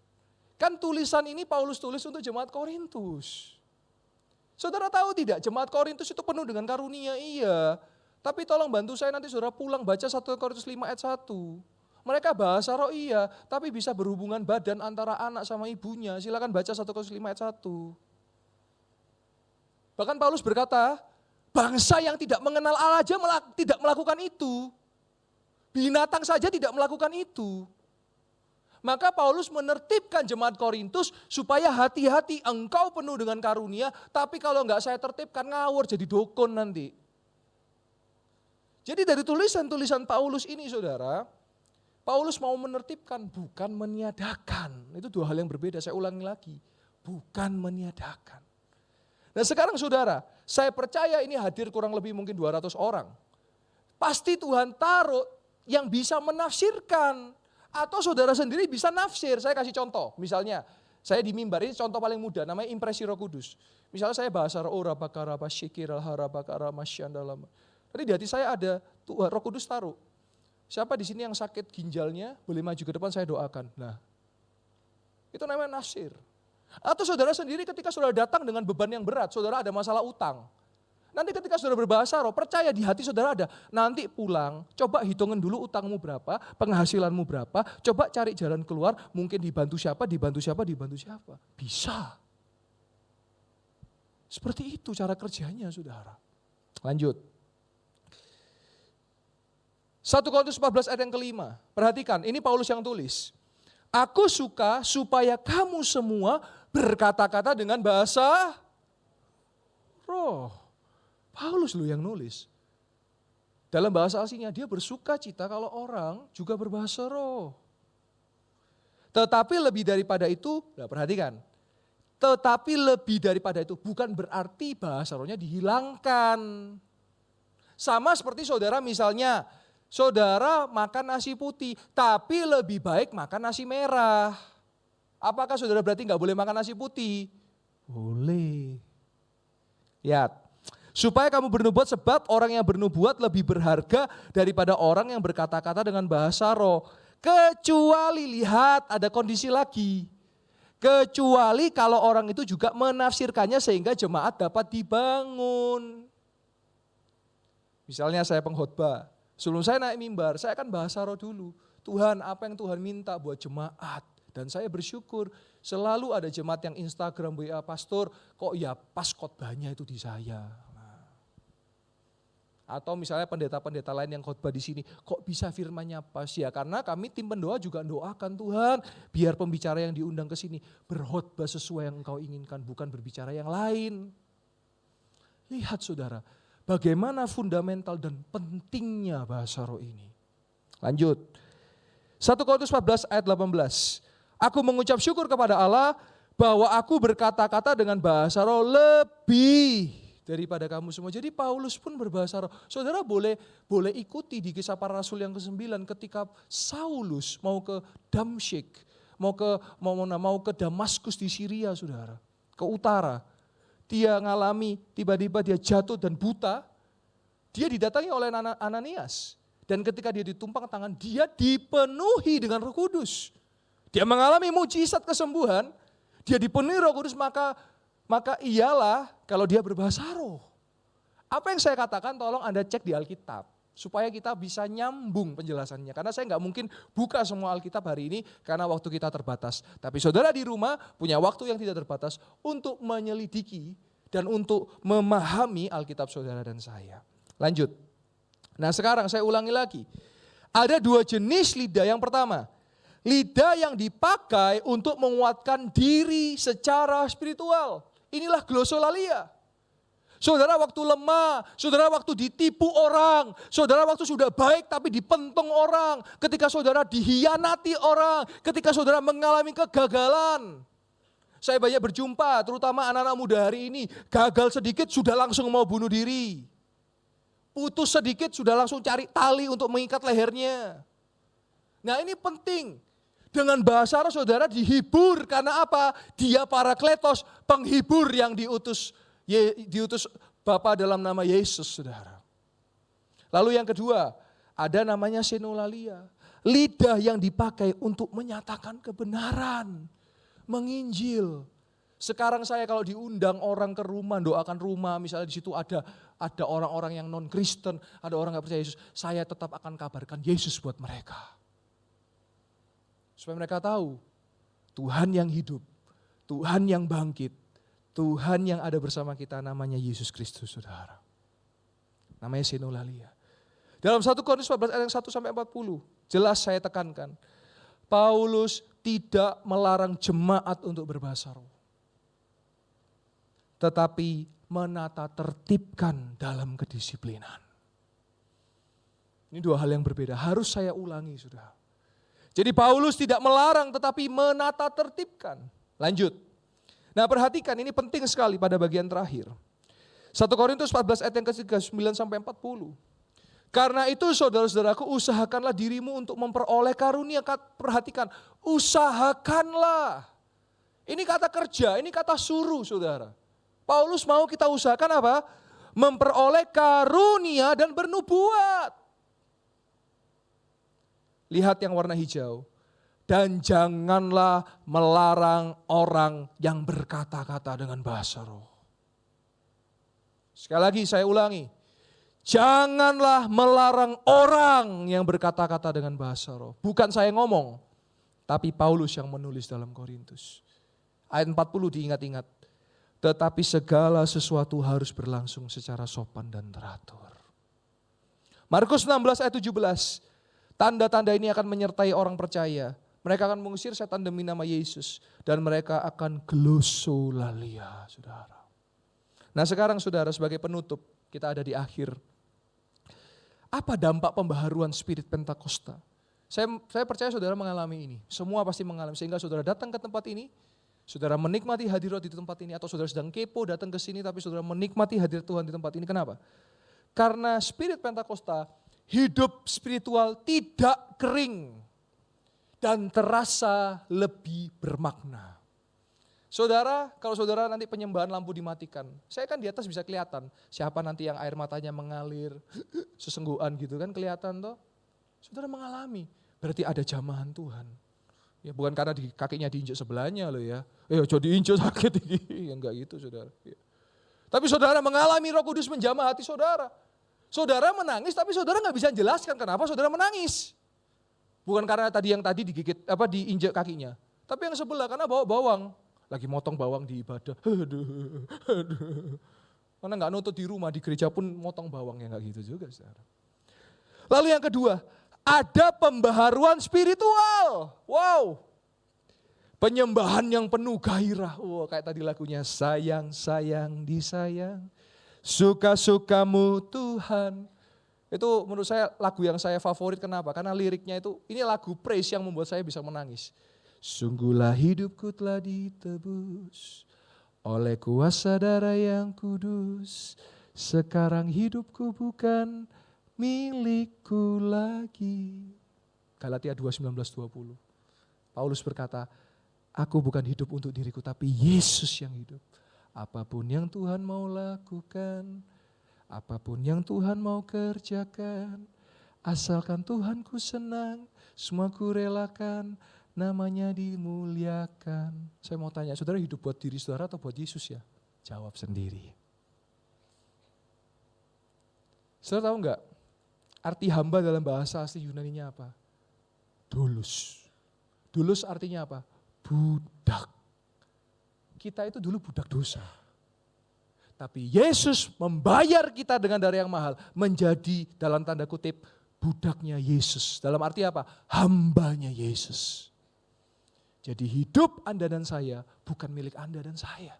Kan Dan tulisan ini Paulus tulis untuk jemaat Korintus. Saudara tahu tidak, jemaat Korintus itu penuh dengan karunia, iya. Tapi tolong bantu saya nanti saudara pulang baca 1 Korintus 5 ayat 1. Mereka bahasa roh iya, tapi bisa berhubungan badan antara anak sama ibunya. Silakan baca 1 Korintus 5 ayat 1. Bahkan Paulus berkata, bangsa yang tidak mengenal Allah aja tidak melakukan itu. Binatang saja tidak melakukan itu. Maka Paulus menertibkan jemaat Korintus supaya hati-hati, engkau penuh dengan karunia, tapi kalau enggak saya tertibkan ngawur jadi dokon nanti. Jadi dari tulisan-tulisan Paulus ini saudara, Paulus mau menertibkan bukan meniadakan. Itu dua hal yang berbeda, saya ulangi lagi. Bukan meniadakan. Nah sekarang saudara, saya percaya ini hadir kurang lebih mungkin 200 orang. Pasti Tuhan taruh yang bisa menafsirkan. Atau saudara sendiri bisa nafsir. Saya kasih contoh, misalnya saya di mimbar, ini contoh paling mudah, namanya impresi Roh Kudus. Misalnya saya bahasa ora bakara basyikira harabakara masyandalam. Tadi di hati saya ada Roh Kudus taruh. Siapa di sini yang sakit ginjalnya boleh maju ke depan saya doakan. Nah, itu namanya nafsir. Atau saudara sendiri ketika saudara datang dengan beban yang berat, saudara ada masalah utang. Nanti ketika saudara berbahasa roh, percaya di hati saudara ada. Nanti pulang, coba hitungin dulu utangmu berapa, penghasilanmu berapa, coba cari jalan keluar, mungkin dibantu siapa, dibantu siapa, dibantu siapa. Bisa. Seperti itu cara kerjanya saudara. Lanjut. 1 Korintus 14 ayat yang kelima. Perhatikan, ini Paulus yang tulis. Aku suka supaya kamu semua berkata-kata dengan bahasa roh. Paulus loh yang nulis. Dalam bahasa aslinya dia bersuka cita kalau orang juga berbahasa roh. Tetapi lebih daripada itu, nah perhatikan. Tetapi lebih daripada itu bukan berarti bahasa rohnya dihilangkan. Sama seperti saudara misalnya, saudara makan nasi putih, tapi lebih baik makan nasi merah. Apakah saudara berarti nggak boleh makan nasi putih? Boleh. Lihat. Supaya kamu bernubuat sebab orang yang bernubuat lebih berharga daripada orang yang berkata-kata dengan bahasa roh. Kecuali lihat ada kondisi lagi. Kecuali kalau orang itu juga menafsirkannya sehingga jemaat dapat dibangun. Misalnya saya pengkhotbah. Sebelum saya naik mimbar, saya akan bahasa roh dulu. Tuhan, apa yang Tuhan minta buat jemaat? Dan saya bersyukur selalu ada jemaat yang Instagram, WA, pastor, kok ya pas khotbahnya itu di saya. Atau misalnya pendeta-pendeta lain yang khotbah di sini, kok bisa firman-Nya pas ya? Karena kami tim pendoa juga doakan Tuhan, biar pembicara yang diundang ke sini berkhotbah sesuai yang Engkau inginkan, bukan berbicara yang lain. Lihat saudara, bagaimana fundamental dan pentingnya bahasa roh ini. Lanjut. 1 Korintus 14 ayat 18. Aku mengucap syukur kepada Allah bahwa aku berkata-kata dengan bahasa roh lebih daripada kamu semua. Jadi Paulus pun berbahasa roh. Saudara boleh ikuti di Kisah Para Rasul yang ke-9 ketika Saulus mau ke Damsyik, mau ke Damaskus di Syria, saudara, ke utara. Dia ngalami tiba-tiba dia jatuh dan buta. Dia didatangi oleh Ananias. Dan ketika dia ditumpang tangan, dia dipenuhi dengan Roh Kudus. Dia mengalami mujizat kesembuhan, dia dipenuhi Roh Kudus, maka iyalah kalau dia berbahasa roh. Apa yang saya katakan tolong Anda cek di Alkitab. Supaya kita bisa nyambung penjelasannya. Karena saya nggak mungkin buka semua Alkitab hari ini karena waktu kita terbatas. Tapi saudara di rumah punya waktu yang tidak terbatas untuk menyelidiki dan untuk memahami Alkitab saudara dan saya. Lanjut. Nah sekarang saya ulangi lagi. Ada dua jenis lidah. Yang pertama, lidah yang dipakai untuk menguatkan diri secara spiritual. Inilah glosolalia. Saudara waktu lemah, saudara waktu ditipu orang, saudara waktu sudah baik tapi dipentong orang, ketika saudara dihianati orang, ketika saudara mengalami kegagalan. Saya banyak berjumpa, terutama anak-anak muda hari ini, gagal sedikit sudah langsung mau bunuh diri. Putus sedikit sudah langsung cari tali untuk mengikat lehernya. Nah ini penting. Dengan bahasa roh saudara dihibur karena apa? Dia Parakletos, penghibur yang diutus Bapa dalam nama Yesus, saudara. Lalu yang kedua, ada namanya senolalia. Lidah yang dipakai untuk menyatakan kebenaran. menginjil. Sekarang saya kalau diundang orang ke rumah, doakan rumah, misalnya di situ ada orang-orang yang non-Kristen, ada orang nggak percaya Yesus, saya tetap akan kabarkan Yesus buat mereka. Supaya mereka tahu Tuhan yang hidup, Tuhan yang bangkit, Tuhan yang ada bersama kita namanya Yesus Kristus, saudara. Namanya Senolalia. Dalam 1 Korintus 14 ayat 1-40, jelas saya tekankan, Paulus tidak melarang jemaat untuk berbahasa roh. Tetapi menata tertibkan dalam kedisiplinan. Ini dua hal yang berbeda, harus saya ulangi saudara. Jadi Paulus tidak melarang tetapi menata tertibkan. Lanjut. Nah perhatikan ini penting sekali pada bagian terakhir. 1 Korintus 14 ayat yang ke-39-40. Karena itu saudara-saudaraku usahakanlah dirimu untuk memperoleh karunia. Perhatikan, usahakanlah. Ini kata kerja, ini kata suruh saudara. Paulus mau kita usahakan apa? Memperoleh karunia dan bernubuat. Lihat yang warna hijau. Dan janganlah melarang orang yang berkata-kata dengan bahasa roh. Sekali lagi saya ulangi. Janganlah melarang orang yang berkata-kata dengan bahasa roh. Bukan saya ngomong, tapi Paulus yang menulis dalam Korintus. Ayat 40 diingat-ingat. Tetapi segala sesuatu harus berlangsung secara sopan dan teratur. Markus 16 ayat 17. Tanda-tanda ini akan menyertai orang percaya. Mereka akan mengusir setan demi nama Yesus. Dan mereka akan glosolalia, saudara. Nah sekarang saudara sebagai penutup, kita ada di akhir. Apa dampak pembaharuan Spirit Pentakosta? Saya percaya saudara mengalami ini. Semua pasti mengalami. Sehingga saudara datang ke tempat ini. Saudara menikmati hadirat di tempat ini. Atau saudara sedang kepo datang ke sini. Tapi saudara menikmati hadirat Tuhan di tempat ini. Kenapa? Karena Spirit Pentakosta, hidup spiritual tidak kering. Dan terasa lebih bermakna. Saudara, kalau saudara nanti penyembahan lampu dimatikan. Saya kan di atas bisa kelihatan. Siapa nanti yang air matanya mengalir. Sesengguhan gitu kan kelihatan toh. Saudara mengalami. Berarti ada jamahan Tuhan. Ya bukan karena di kakinya diinjek sebelahnya loh ya. Jadi diinjek sakit ini. Ya enggak gitu saudara. Ya. Tapi saudara mengalami Roh Kudus menjamah hati saudara. Saudara menangis tapi saudara gak bisa jelaskan kenapa saudara menangis. Bukan karena yang tadi digigit, diinjek kakinya. Tapi yang sebelah karena bawa bawang. Lagi motong bawang di ibadah. Karena gak nutut di rumah, di gereja pun motong bawang ya gak gitu juga saudara. Lalu yang kedua, ada pembaharuan spiritual. Wow. Penyembahan yang penuh gairah. Kayak tadi lagunya, sayang, sayang, disayang. Suka-sukamu Tuhan. Itu menurut saya lagu yang saya favorit. Kenapa? Karena liriknya itu, ini lagu praise yang membuat saya bisa menangis. Sungguhlah hidupku telah ditebus oleh kuasa darah yang kudus. Sekarang hidupku bukan milikku lagi. Galatia 2:19-20. Paulus berkata, aku bukan hidup untuk diriku tapi Yesus yang hidup. Apapun yang Tuhan mau lakukan, apapun yang Tuhan mau kerjakan, asalkan Tuhanku senang, semua ku relakan, namanya dimuliakan. Saya mau tanya, saudara hidup buat diri saudara atau buat Yesus ya? Jawab sendiri. Saudara tahu enggak, arti hamba dalam bahasa asli Yunaninya apa? Doulos. Doulos artinya apa? Budak. Kita itu dulu budak dosa. Tapi Yesus membayar kita dengan darah yang mahal. Menjadi dalam tanda kutip budaknya Yesus. Dalam arti apa? Hambanya Yesus. Jadi hidup Anda dan saya bukan milik Anda dan saya.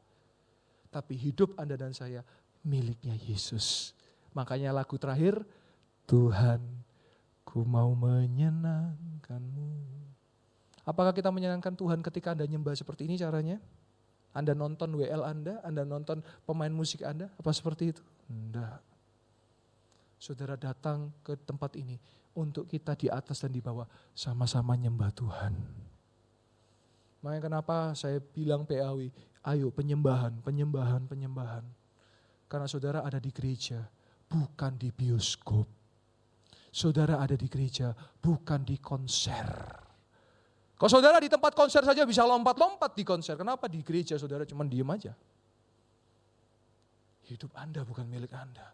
Tapi hidup Anda dan saya miliknya Yesus. Makanya lagu terakhir, Tuhan ku mau menyenangkanmu. Apakah kita menyenangkan Tuhan ketika Anda nyembah seperti ini caranya? Anda nonton WL Anda nonton pemain musik Anda, apa seperti itu? Enggak. Saudara datang ke tempat ini untuk kita di atas dan di bawah sama-sama nyembah Tuhan. Makanya kenapa saya bilang PAW, ayo penyembahan. Karena saudara ada di gereja, bukan di bioskop. Saudara ada di gereja, bukan di konser. Kalau saudara di tempat konser saja bisa lompat-lompat di konser, kenapa di gereja saudara cuma diem aja? Hidup Anda bukan milik Anda.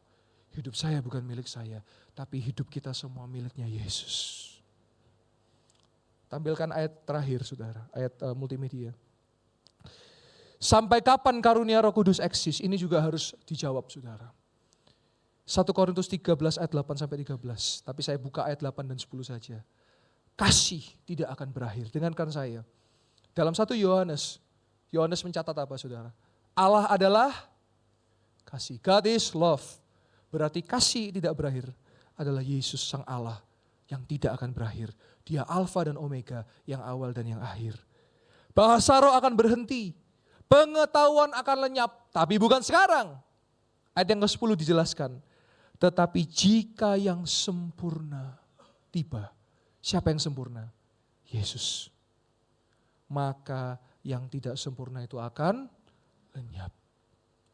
Hidup saya bukan milik saya. Tapi hidup kita semua miliknya Yesus. Tampilkan ayat terakhir saudara, ayat multimedia. Sampai kapan karunia Roh Kudus eksis? Ini juga harus dijawab saudara. 1 Korintus 13 ayat 8 sampai 13. Tapi saya buka ayat 8 dan 10 saja. Kasih tidak akan berakhir. Dengarkan saya. Dalam 1 Yohanes, Yohanes mencatat apa saudara? Allah adalah kasih. God is love. Berarti kasih tidak berakhir adalah Yesus sang Allah yang tidak akan berakhir. Dia Alfa dan Omega, yang awal dan yang akhir. Bahasa roh akan berhenti. Pengetahuan akan lenyap. Tapi bukan sekarang. Ayat yang ke-10 dijelaskan. Tetapi jika yang sempurna tiba. Siapa yang sempurna? Yesus. Maka yang tidak sempurna itu akan lenyap.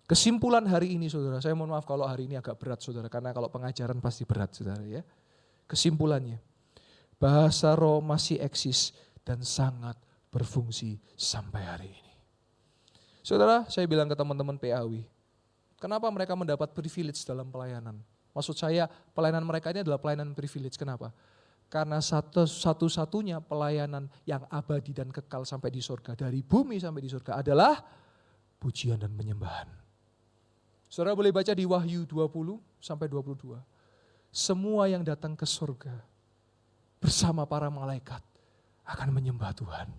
Kesimpulan hari ini saudara, saya mohon maaf kalau hari ini agak berat saudara, karena kalau pengajaran pasti berat saudara ya. Kesimpulannya, bahasa roh masih eksis dan sangat berfungsi sampai hari ini. Saudara, saya bilang ke teman-teman PAW, kenapa mereka mendapat privilege dalam pelayanan? Maksud saya pelayanan mereka ini adalah pelayanan privilege, kenapa? Karena satu-satunya pelayanan yang abadi dan kekal sampai di surga, dari bumi sampai di surga adalah pujian dan penyembahan. Saudara boleh baca di Wahyu 20 sampai 22. Semua yang datang ke surga bersama para malaikat akan menyembah Tuhan.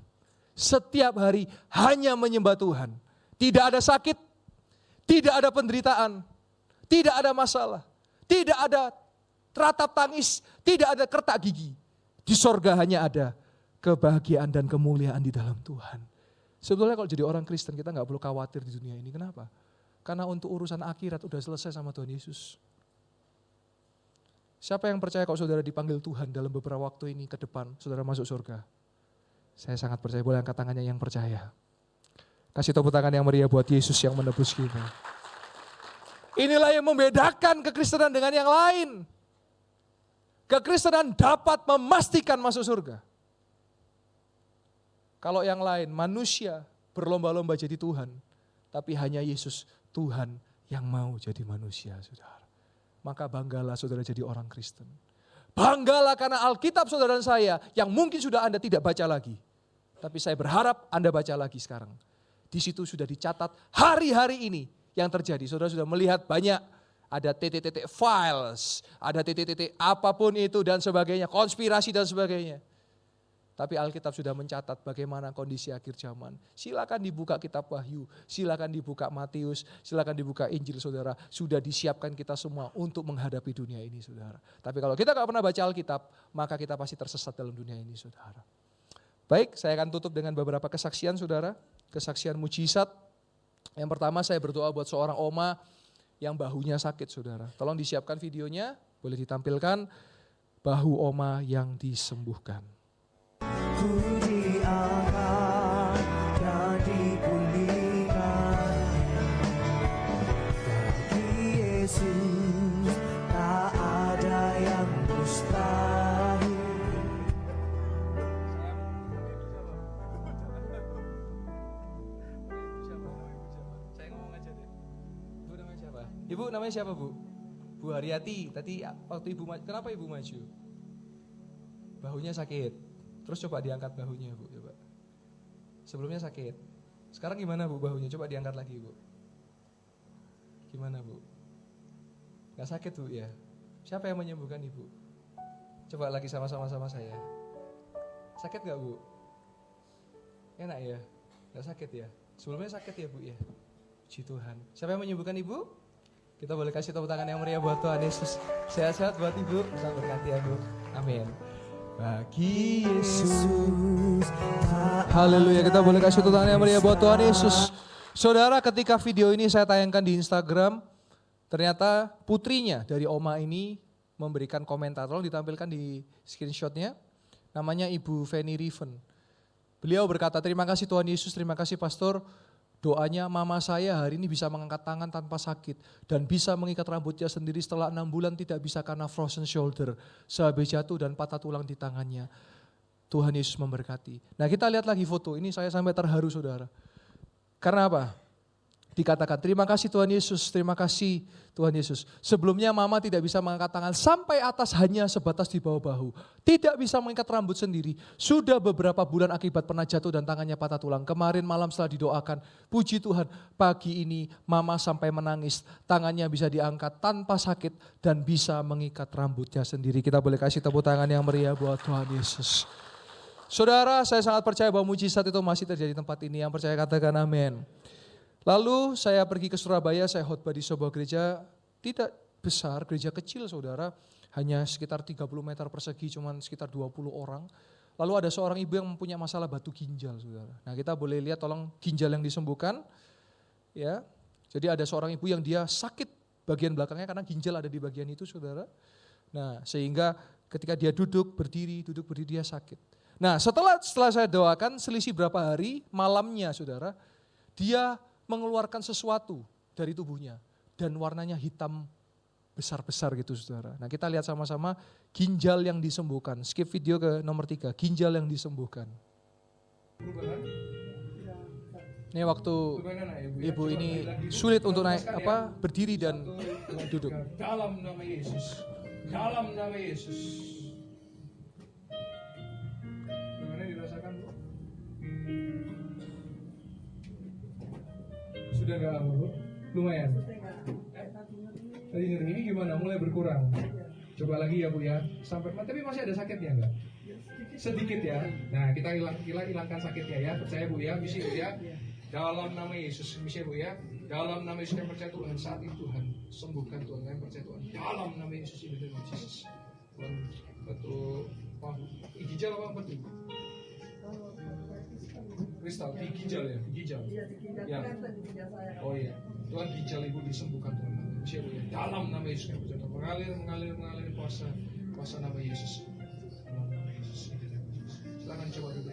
Setiap hari hanya menyembah Tuhan. Tidak ada sakit, tidak ada penderitaan, tidak ada masalah, tidak ada ratap tangis, tidak ada kertak gigi. Di sorga hanya ada kebahagiaan dan kemuliaan di dalam Tuhan. Sebetulnya kalau jadi orang Kristen kita gak perlu khawatir di dunia ini. Kenapa? Karena untuk urusan akhirat udah selesai sama Tuhan Yesus. Siapa yang percaya kalau saudara dipanggil Tuhan dalam beberapa waktu ini ke depan, saudara masuk surga? Saya sangat percaya, boleh angkat tangannya yang percaya. Kasih tepuk tangan yang meriah buat Yesus yang menebus kita. Inilah yang membedakan kekristenan dengan yang lain. Kekristenan dapat memastikan masuk surga. Kalau yang lain, manusia berlomba-lomba jadi Tuhan. Tapi hanya Yesus, Tuhan yang mau jadi manusia, saudara. Maka banggalah saudara jadi orang Kristen. Banggalah karena Alkitab saudara dan saya yang mungkin sudah Anda tidak baca lagi. Tapi saya berharap Anda baca lagi sekarang. Di situ sudah dicatat hari-hari ini yang terjadi. Saudara sudah melihat banyak. Ada titik-titik files, ada titik-titik apapun itu dan sebagainya, konspirasi dan sebagainya. Tapi Alkitab sudah mencatat bagaimana kondisi akhir zaman. Silakan dibuka kitab Wahyu, silakan dibuka Matius, silakan dibuka Injil saudara. Sudah disiapkan kita semua untuk menghadapi dunia ini saudara. Tapi kalau kita gak pernah baca Alkitab, maka kita pasti tersesat dalam dunia ini saudara. Baik, saya akan tutup dengan beberapa kesaksian saudara. Kesaksian mujizat. Yang pertama saya berdoa buat seorang oma yang bahunya sakit saudara. Tolong disiapkan videonya, boleh ditampilkan. Bahu oma yang disembuhkan. Ku diangkat dan dipulihkan. Bagi Yesus tak ada yang mustahil. Saya ngomong aja deh. Bu namanya siapa? Ibu namanya siapa Bu? Bu Haryati. Tadi waktu ibu kenapa ibu maju? Bahunya sakit. Terus coba diangkat bahunya Bu, coba. Sebelumnya sakit. Sekarang gimana Bu bahunya? Coba diangkat lagi Bu. Gimana Bu? Gak sakit Bu ya? Siapa yang menyembuhkan Ibu? Coba lagi sama-sama sama saya. Sakit gak Bu? Enak ya? Gak sakit ya? Sebelumnya sakit ya Bu ya? Puji Tuhan. Siapa yang menyembuhkan Ibu? Kita boleh kasih tepuk tangan yang meriah buat Tuhan Yesus. Sehat-sehat buat Ibu. Tuhan berkati ya Bu. Amin. Bagi Yesus. Haleluya, kita boleh kasih tepuk tangan yang meriah buat Tuhan Yesus. Saudara, ketika video ini saya tayangkan di Instagram, ternyata putrinya dari oma ini memberikan komentar. Tolong ditampilkan di screenshotnya. Namanya Ibu Feni Riven. Beliau berkata, terima kasih Tuhan Yesus, terima kasih Pastor. Doanya mama saya hari ini bisa mengangkat tangan tanpa sakit. Dan bisa mengikat rambutnya sendiri setelah 6 bulan tidak bisa karena frozen shoulder. Sehabis jatuh dan patah tulang di tangannya. Tuhan Yesus memberkati. Nah kita lihat lagi foto, ini saya sampai terharu saudara. Karena apa? Dikatakan terima kasih Tuhan Yesus, terima kasih Tuhan Yesus. Sebelumnya mama tidak bisa mengangkat tangan sampai atas hanya sebatas di bawah bahu. Tidak bisa mengikat rambut sendiri. Sudah beberapa bulan akibat pernah jatuh dan tangannya patah tulang. Kemarin malam setelah didoakan, puji Tuhan pagi ini mama sampai menangis. Tangannya bisa diangkat tanpa sakit dan bisa mengikat rambutnya sendiri. Kita boleh kasih tepuk tangan yang meriah buat Tuhan Yesus. Saudara, saya sangat percaya bahwa mujizat itu masih terjadi di tempat ini. Yang percaya katakan amin. Lalu saya pergi ke Surabaya, saya khotbah di sebuah gereja tidak besar, gereja kecil saudara, hanya sekitar 30 meter persegi, cuman sekitar 20 orang. Lalu ada seorang ibu yang mempunyai masalah batu ginjal saudara. Nah kita boleh lihat tolong ginjal yang disembuhkan. Ya, jadi ada seorang ibu yang dia sakit bagian belakangnya karena ginjal ada di bagian itu saudara. Nah sehingga ketika dia duduk berdiri dia sakit. Nah setelah saya doakan selisih berapa hari, malamnya saudara, dia mengeluarkan sesuatu dari tubuhnya dan warnanya hitam besar-besar gitu saudara. Nah kita lihat sama-sama ginjal yang disembuhkan. Skip video ke nomor 3, ginjal yang disembuhkan. Ini waktu ibu ini sulit untuk naik berdiri dan duduk. Dalam nama Yesus, dalam nama Yesus. Gimana dirasakan Bu? Sudah enggak lama Bu? Lumayan. Tadi nyeri ini gimana? Mulai berkurang. Coba lagi ya Bu ya. Sampai tapi masih ada sakitnya enggak? Sedikit ya. Nah, kita hilangkan sakitnya ya. Percaya Bu ya, misi Bu ya. Dalam nama Yesus, misi Bu ya. Dalam nama Yesus yang percaya Tuhan, saat ini Tuhan sembuhkan Tuhan, yang percaya Tuhan. Dalam nama Yesus ini dengan Yesus. Tuhan betul. Wah, ginjal apa betul? Kristal, di ginjal ya, di ginjal. Ya. Oh iya, Tuhan ginjal ibu disembuhkan Tuhan. Misi Bu ya. Dalam nama Yesus yang percaya Tuhan. Mengalir kuasa nama Yesus. Dalam nama Yesus. Silakan coba dulu.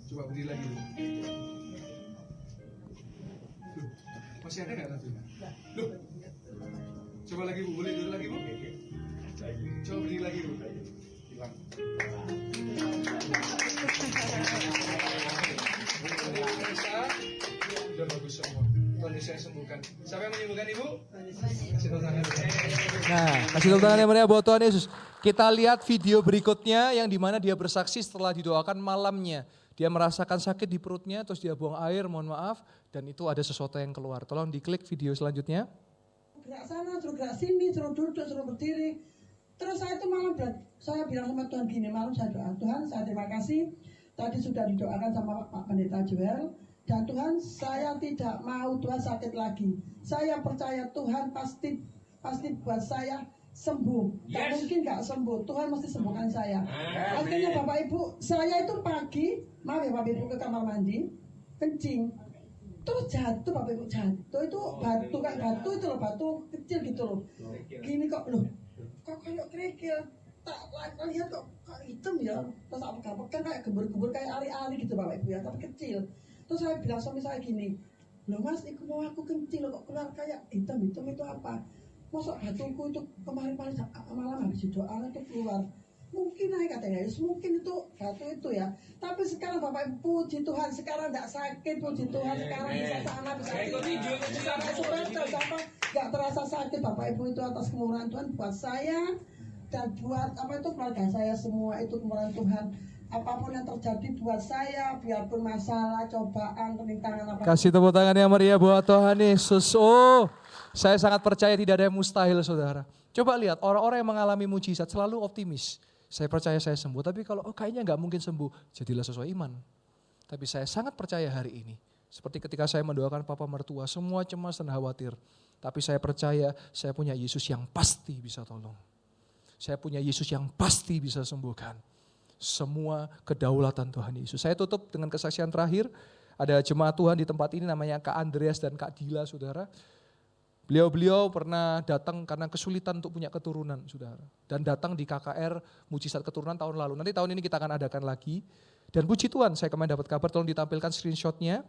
Coba berdiri lagi. Loh, masih ada nggak nanti? Loh, coba lagi Bu, boleh dulu lagi Bu? Coba berdiri lagi Bu. Hilang. Sudah bagus semua. Tuhan Yesus yang sembuhkan. Siapa yang menyembuhkan Ibu? Kasih tepuk tangan. Nah, kasih tepuk tangan yang meriah buat Tuhan Yesus. Kita lihat video berikutnya yang dimana dia bersaksi setelah didoakan malamnya. Dia merasakan sakit di perutnya, terus dia buang air, mohon maaf, dan itu ada sesuatu yang keluar. Tolong diklik video selanjutnya. Gerak sana, suruh gerak sini, suruh duduk, suruh berdiri. Terus saya itu malam, saya bilang sama Tuhan gini, malam saya doa, Tuhan saya terima kasih, tadi sudah didoakan sama Pak Pendeta Joel, dan Tuhan saya tidak mau Tuhan sakit lagi. Saya percaya Tuhan pasti buat saya sembuh. Tak mungkin gak sembuh, Tuhan mesti sembuhkan saya. Akhirnya Bapak Ibu, saya itu pagi, maaf ya Bapak Ibu, ke kamar mandi, kencing. Terus jatuh Bapak Ibu, jatuh itu batu, kayak batu itu loh, batu kecil gitu loh. Gini kok, loh, kok kayak kerikil. Tak lihat kok hitam ya. Terus aku pegang kayak gembur-gembur, kayak ari-ari gitu Bapak Ibu ya, tapi kecil. Terus saya bilang suami saya gini, loh Mas, mau aku kencing loh, kok keluar kayak hitam-hitam itu apa? Masuk batuku itu kemarin malam habis doa itu keluar. Mungkin aja katanya, mungkin itu batu itu ya. Tapi sekarang Bapak Ibu, puji Tuhan, sekarang tidak sakit, puji Tuhan, sekarang bisa sana, bisa sini. Gak terasa sakit Bapak Ibu, itu atas kemurahan Tuhan buat saya dan buat keluarga saya semua, itu kemurahan Tuhan. Apapun yang terjadi buat saya, biarpun masalah, cobaan, rintangan apa. Kasih tepuk tangan yang meriah buat Tuhan Yesus. Oh, saya sangat percaya tidak ada yang mustahil saudara. Coba lihat orang-orang yang mengalami mujizat selalu optimis. Saya percaya saya sembuh, tapi kalau kayaknya nggak mungkin sembuh, jadilah sesuai iman. Tapi saya sangat percaya hari ini. Seperti ketika saya mendoakan papa mertua, semua cemas dan khawatir. Tapi saya percaya saya punya Yesus yang pasti bisa tolong. Saya punya Yesus yang pasti bisa sembuhkan. Semua kedaulatan Tuhan Yesus. Saya tutup dengan kesaksian terakhir. Ada jemaat Tuhan di tempat ini namanya Kak Andreas dan Kak Dila, saudara. Beliau pernah datang karena kesulitan untuk punya keturunan, saudara. Dan datang di KKR Mujizat Keturunan tahun lalu. Nanti tahun ini kita akan adakan lagi. Dan puji Tuhan, saya kemarin dapat kabar, tolong ditampilkan screenshotnya.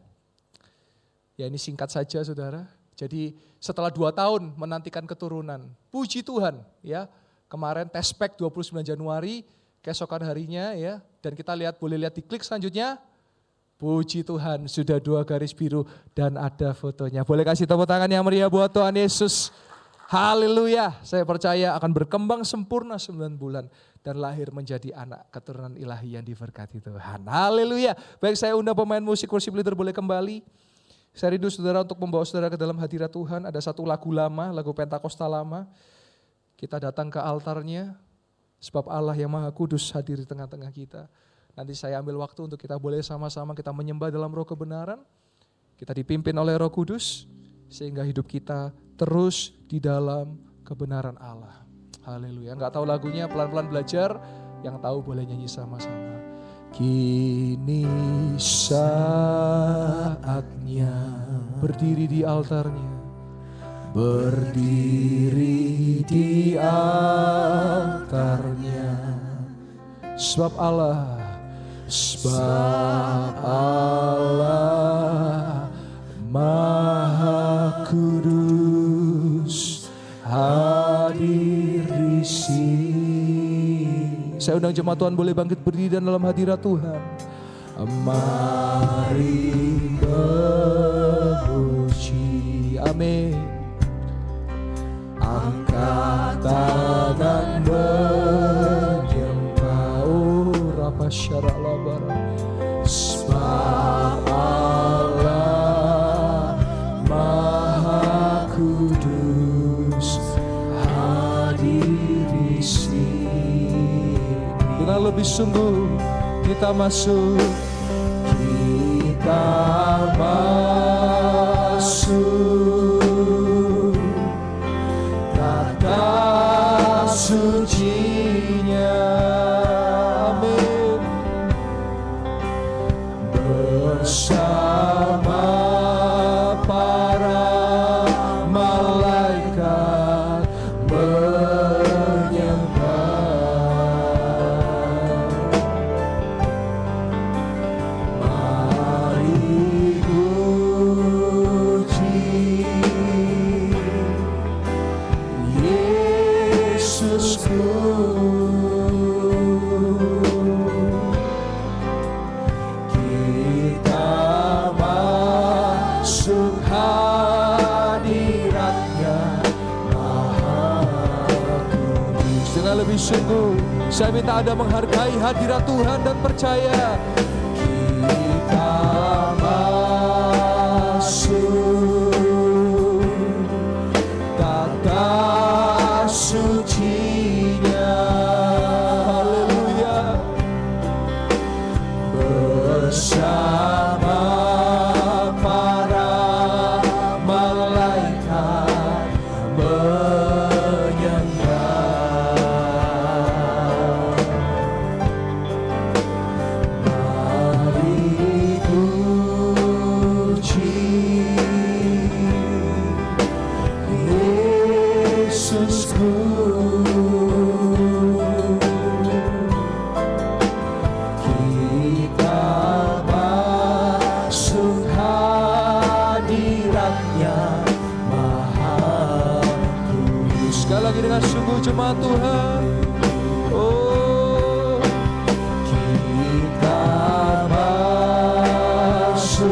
Ya ini singkat saja, saudara. Jadi setelah 2 tahun menantikan keturunan, puji Tuhan, ya kemarin tespek 29 Januari, keesokan harinya ya. Dan kita boleh lihat di klik selanjutnya. Puji Tuhan, sudah 2 garis biru dan ada fotonya. Boleh kasih tepuk tangan yang meriah buat Tuhan Yesus. Haleluya, saya percaya akan berkembang sempurna 9 bulan. Dan lahir menjadi anak keturunan ilahi yang diberkati Tuhan. Haleluya. Baik, saya undang pemain musik worship leader boleh kembali. Saya rindu saudara untuk membawa saudara ke dalam hadirat Tuhan. Ada satu lagu lama, lagu Pentakosta lama. Kita datang ke altarnya. Sebab Allah yang Maha Kudus hadir di tengah-tengah kita. Nanti saya ambil waktu untuk kita boleh sama-sama kita menyembah dalam roh kebenaran. Kita dipimpin oleh Roh Kudus sehingga hidup kita terus di dalam kebenaran Allah. Haleluya. Enggak tahu lagunya, pelan-pelan belajar. Yang tahu boleh nyanyi sama-sama. Kini saatnya berdiri di altarnya. Berdiri di altarnya. Sebab Allah Maha Kudus hadir di sini. Saya undang jemaat Tuhan boleh bangkit berdiri dan dalam hadirat Tuhan. Mari memuji. Amin. Angkat tangan menyembah. Rapasyara labara. Sebab Allah Maha Kudus hadir di sini. Dengan lebih sungguh kita masuk. Kita masuk kata sucinya. Amin. Bersama para malaikat menyembah. Mari puji Yesusku. Kita masuk hadiratnya Maha Kudus. Dengan lebih sungguh saya minta Anda menghargai hadirat Tuhan dan percaya. Kita masuk kata sucinya. Haleluya. Bersama para malaikat menyembah. Mari puji Yesusku. Kita masuk hadiratnya Maha Kudus. Sekali lagi dengan sungguh jemaat Tuhan. Oh, kita masuk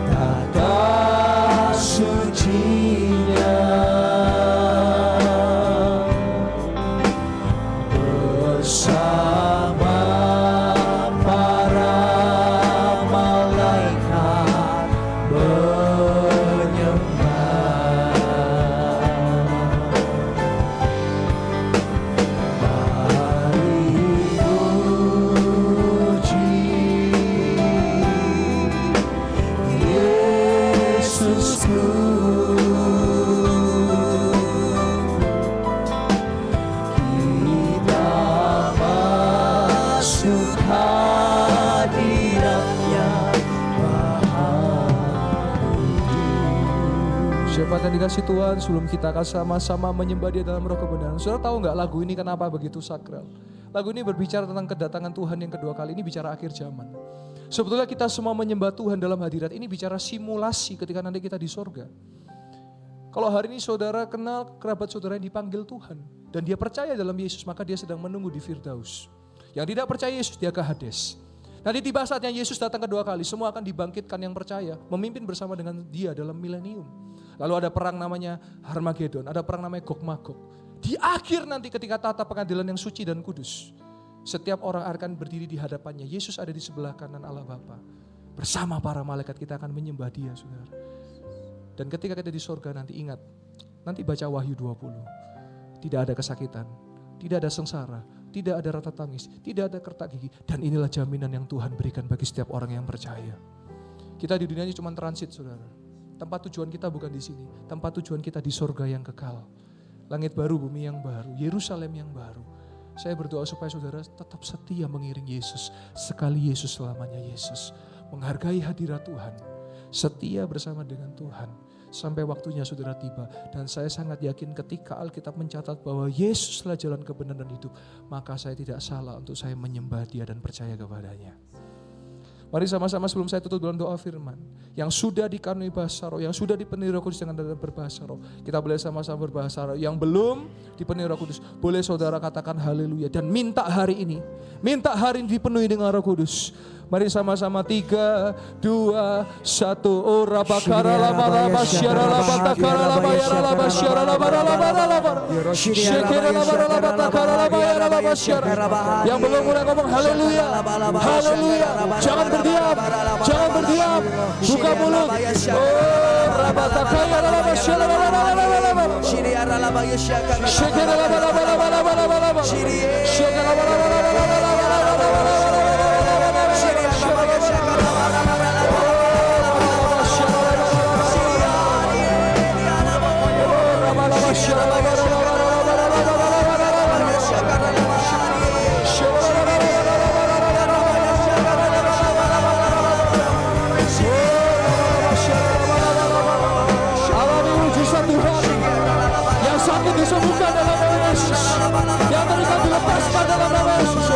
kata sucinya. Bersama para malaikat menyembah. Mari puji Yesusku. Kita masuk hadiratnya Maha Kudus. Siapa yang dikasih Tuhan, sebelum kita akan sama-sama menyembah Dia dalam roh kebenaran. Saudara tahu nggak lagu ini kenapa begitu sakral? Lagu ini berbicara tentang kedatangan Tuhan yang kedua kali. Ini bicara akhir zaman. Sebetulnya kita semua menyembah Tuhan dalam hadirat ini bicara simulasi ketika nanti kita di sorga. Kalau hari ini saudara kenal kerabat saudara yang dipanggil Tuhan dan dia percaya dalam Yesus, maka dia sedang menunggu di Firdaus. Yang tidak percaya Yesus, dia ke Hades. Nanti tiba saatnya Yesus datang kedua kali, semua akan dibangkitkan yang percaya, memimpin bersama dengan dia dalam milenium. Lalu ada perang namanya Harmagedon, ada perang namanya Gog Magog. Di akhir nanti ketika tata pengadilan yang suci dan kudus, setiap orang akan berdiri di hadapannya. Yesus ada di sebelah kanan Allah Bapa. Bersama para malaikat kita akan menyembah dia, saudara. Dan ketika kita di sorga nanti ingat, nanti baca Wahyu 20. Tidak ada kesakitan, tidak ada sengsara, tidak ada rata tangis, tidak ada kertak gigi. Dan inilah jaminan yang Tuhan berikan bagi setiap orang yang percaya. Kita di dunia ini cuma transit, saudara. Tempat tujuan kita bukan di sini. Tempat tujuan kita di sorga yang kekal. Langit baru, bumi yang baru, Yerusalem yang baru. Saya berdoa supaya saudara tetap setia mengiring Yesus. Sekali Yesus, selamanya Yesus. Menghargai hadirat Tuhan. Setia bersama dengan Tuhan. Sampai waktunya saudara tiba. Dan saya sangat yakin ketika Alkitab mencatat bahwa Yesuslah jalan kebenaran dan hidup. Maka saya tidak salah untuk saya menyembah dia dan percaya kepadanya. Mari sama-sama sebelum saya tutup dalam doa firman. Yang sudah dikaruniai bahasa roh, yang sudah dipenuhi Roh Kudus dengan dalam berbahasa roh. Kita boleh sama-sama berbahasa roh. Yang belum dipenuhi Roh Kudus, boleh saudara katakan haleluya. Dan minta hari ini dipenuhi dengan Roh Kudus. Mari sama-sama 3, 2, 1. Ora bakara lama lama syara lama takara lama yara lama syara lama lama lama. Syekera lama lama takara lama yara lama syara. Yang belum mulai ngomong haleluya. Haleluya. Jangan berdiam. Jangan berdiam. Buka mulut. Oh, lama takara lama syara lama lama lama. Syekera lama lama lama lama lama. Syekera lama lama lama lama. Alami mujizat Tuhan. Yang sakit disembuhkan dalam nama Yesus. Yang terikat dilepaskan dalam nama Yesus.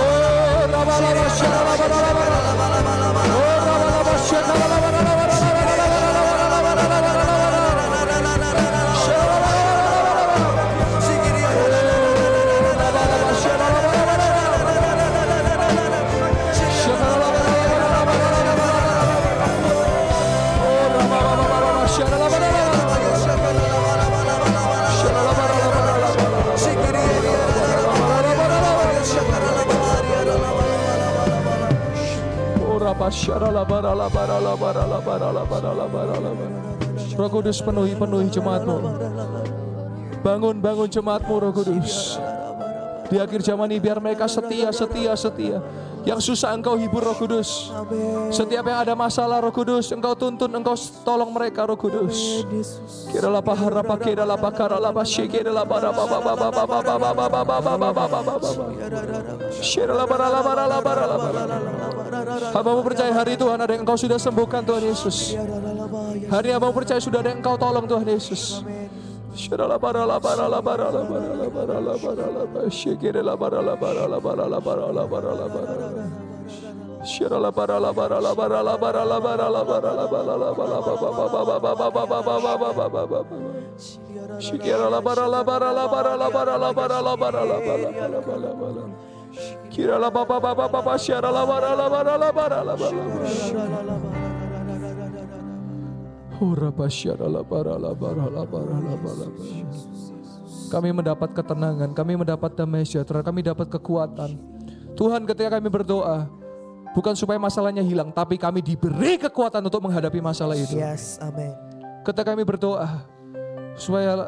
Roh Kudus penuhi jemaatmu. Bangun jemaatmu Roh Kudus. Di akhir zaman ini biar mereka setia. Yang susah Engkau hibur Roh Kudus. Setiap yang ada masalah Roh Kudus, Engkau tuntun, Engkau tolong mereka Roh Kudus. Kiralah paharapa kiralah pakaralah basyikiralah Hamba percaya hari Tuhan ada yang Engkau sudah sembuhkan Tuhan Yesus. Hari hamba percaya sudah ada yang Engkau tolong Tuhan Yesus. Kami mendapat ketenangan, kami mendapat damai sejahtera, kami dapat kekuatan. Tuhan, ketika kami berdoa, bukan supaya masalahnya hilang, tapi kami diberi kekuatan untuk menghadapi masalah itu. Yes, amin. Ketika kami berdoa, supaya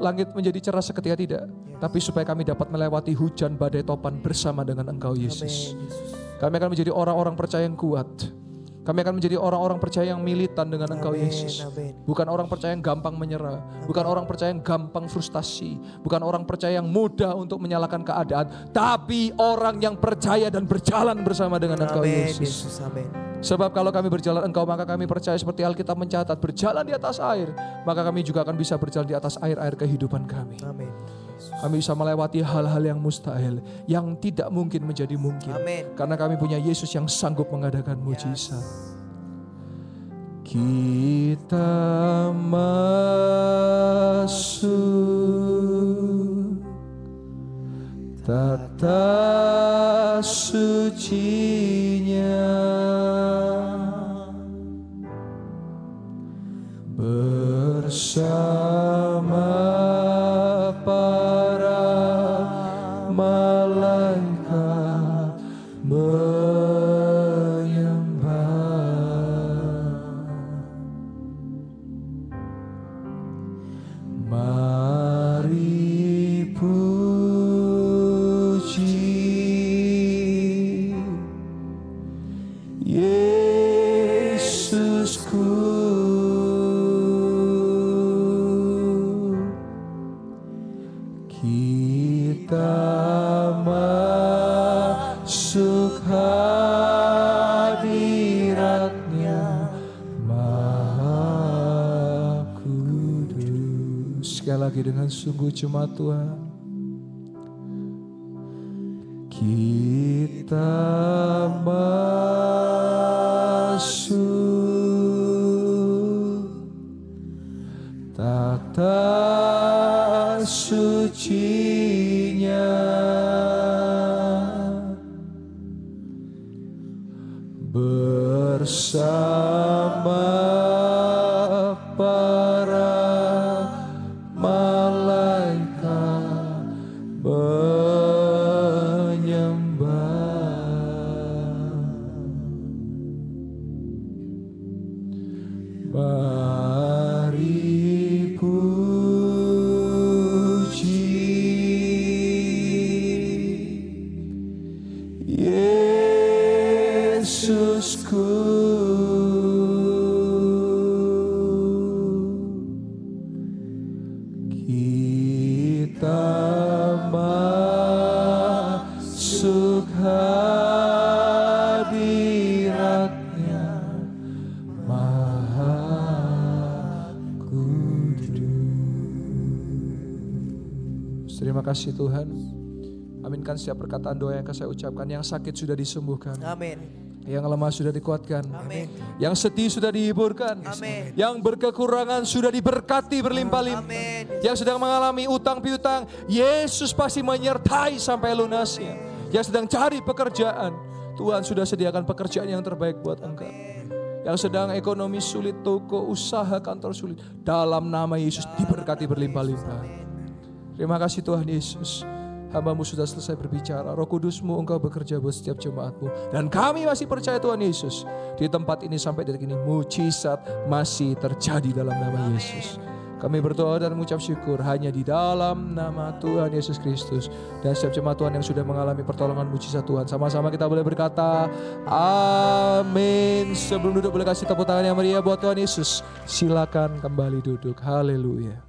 langit menjadi cerah seketika tidak, tapi supaya kami dapat melewati hujan badai topan bersama dengan Engkau Yesus. Kami akan menjadi orang-orang percaya yang kuat. Kami akan menjadi orang-orang percaya yang militan dengan Engkau Yesus. Bukan orang percaya yang gampang menyerah. Bukan orang percaya yang gampang frustasi. Bukan orang percaya yang mudah untuk menyalahkan keadaan. Tapi orang yang percaya dan berjalan bersama dengan Engkau Yesus. Sebab kalau kami berjalan Engkau, maka kami percaya seperti Alkitab mencatat, berjalan di atas air, maka kami juga akan bisa berjalan di atas air-air kehidupan kami. Amin. Kami bisa melewati hal-hal yang mustahil, yang tidak mungkin menjadi mungkin. Amin. Karena kami punya Yesus yang sanggup mengadakan mujizat. kita masuk tata sucinya bersama para malaikat menyembah. Mari puji Yesusku, kita masuk hadirat-Nya Maha Kudus. Sekali lagi dengan sungguh jemaat Tuhan, kita masuk tata sucinya bersama para malaikat menyembah. Mari puji Yesusku, kita masuk hadirat-Nya Maha Kudus. Terima kasih Tuhan. Aminkan setiap perkataan doa yang akan saya ucapkan. Yang sakit sudah disembuhkan. Amin. Yang lemah sudah dikuatkan. Amin. Yang sedih sudah dihiburkan. Amin. Yang berkekurangan sudah diberkati berlimpah-limpah. Amin. Yang sedang mengalami utang piutang, Yesus pasti menyertai sampai lunasnya. Yang sedang cari pekerjaan, Tuhan sudah sediakan pekerjaan yang terbaik buat engkau. Yang sedang ekonomi sulit, toko, usaha, kantor sulit, dalam nama Yesus diberkati berlimpah-limpah. Terima kasih Tuhan Yesus. Hamba-Mu sudah selesai berbicara. Roh Kudus-Mu Engkau bekerja buat setiap jemaat-Mu. Dan kami masih percaya Tuhan Yesus. Di tempat ini sampai detik ini mujizat masih terjadi dalam nama Yesus. Kami berdoa dan mengucap syukur hanya di dalam nama Tuhan Yesus Kristus. Dan setiap jemaat Tuhan yang sudah mengalami pertolongan mujizat Tuhan, sama-sama kita boleh berkata amin. Sebelum duduk boleh kasih tepuk tangan yang meriah buat Tuhan Yesus. Silakan kembali duduk. Haleluya.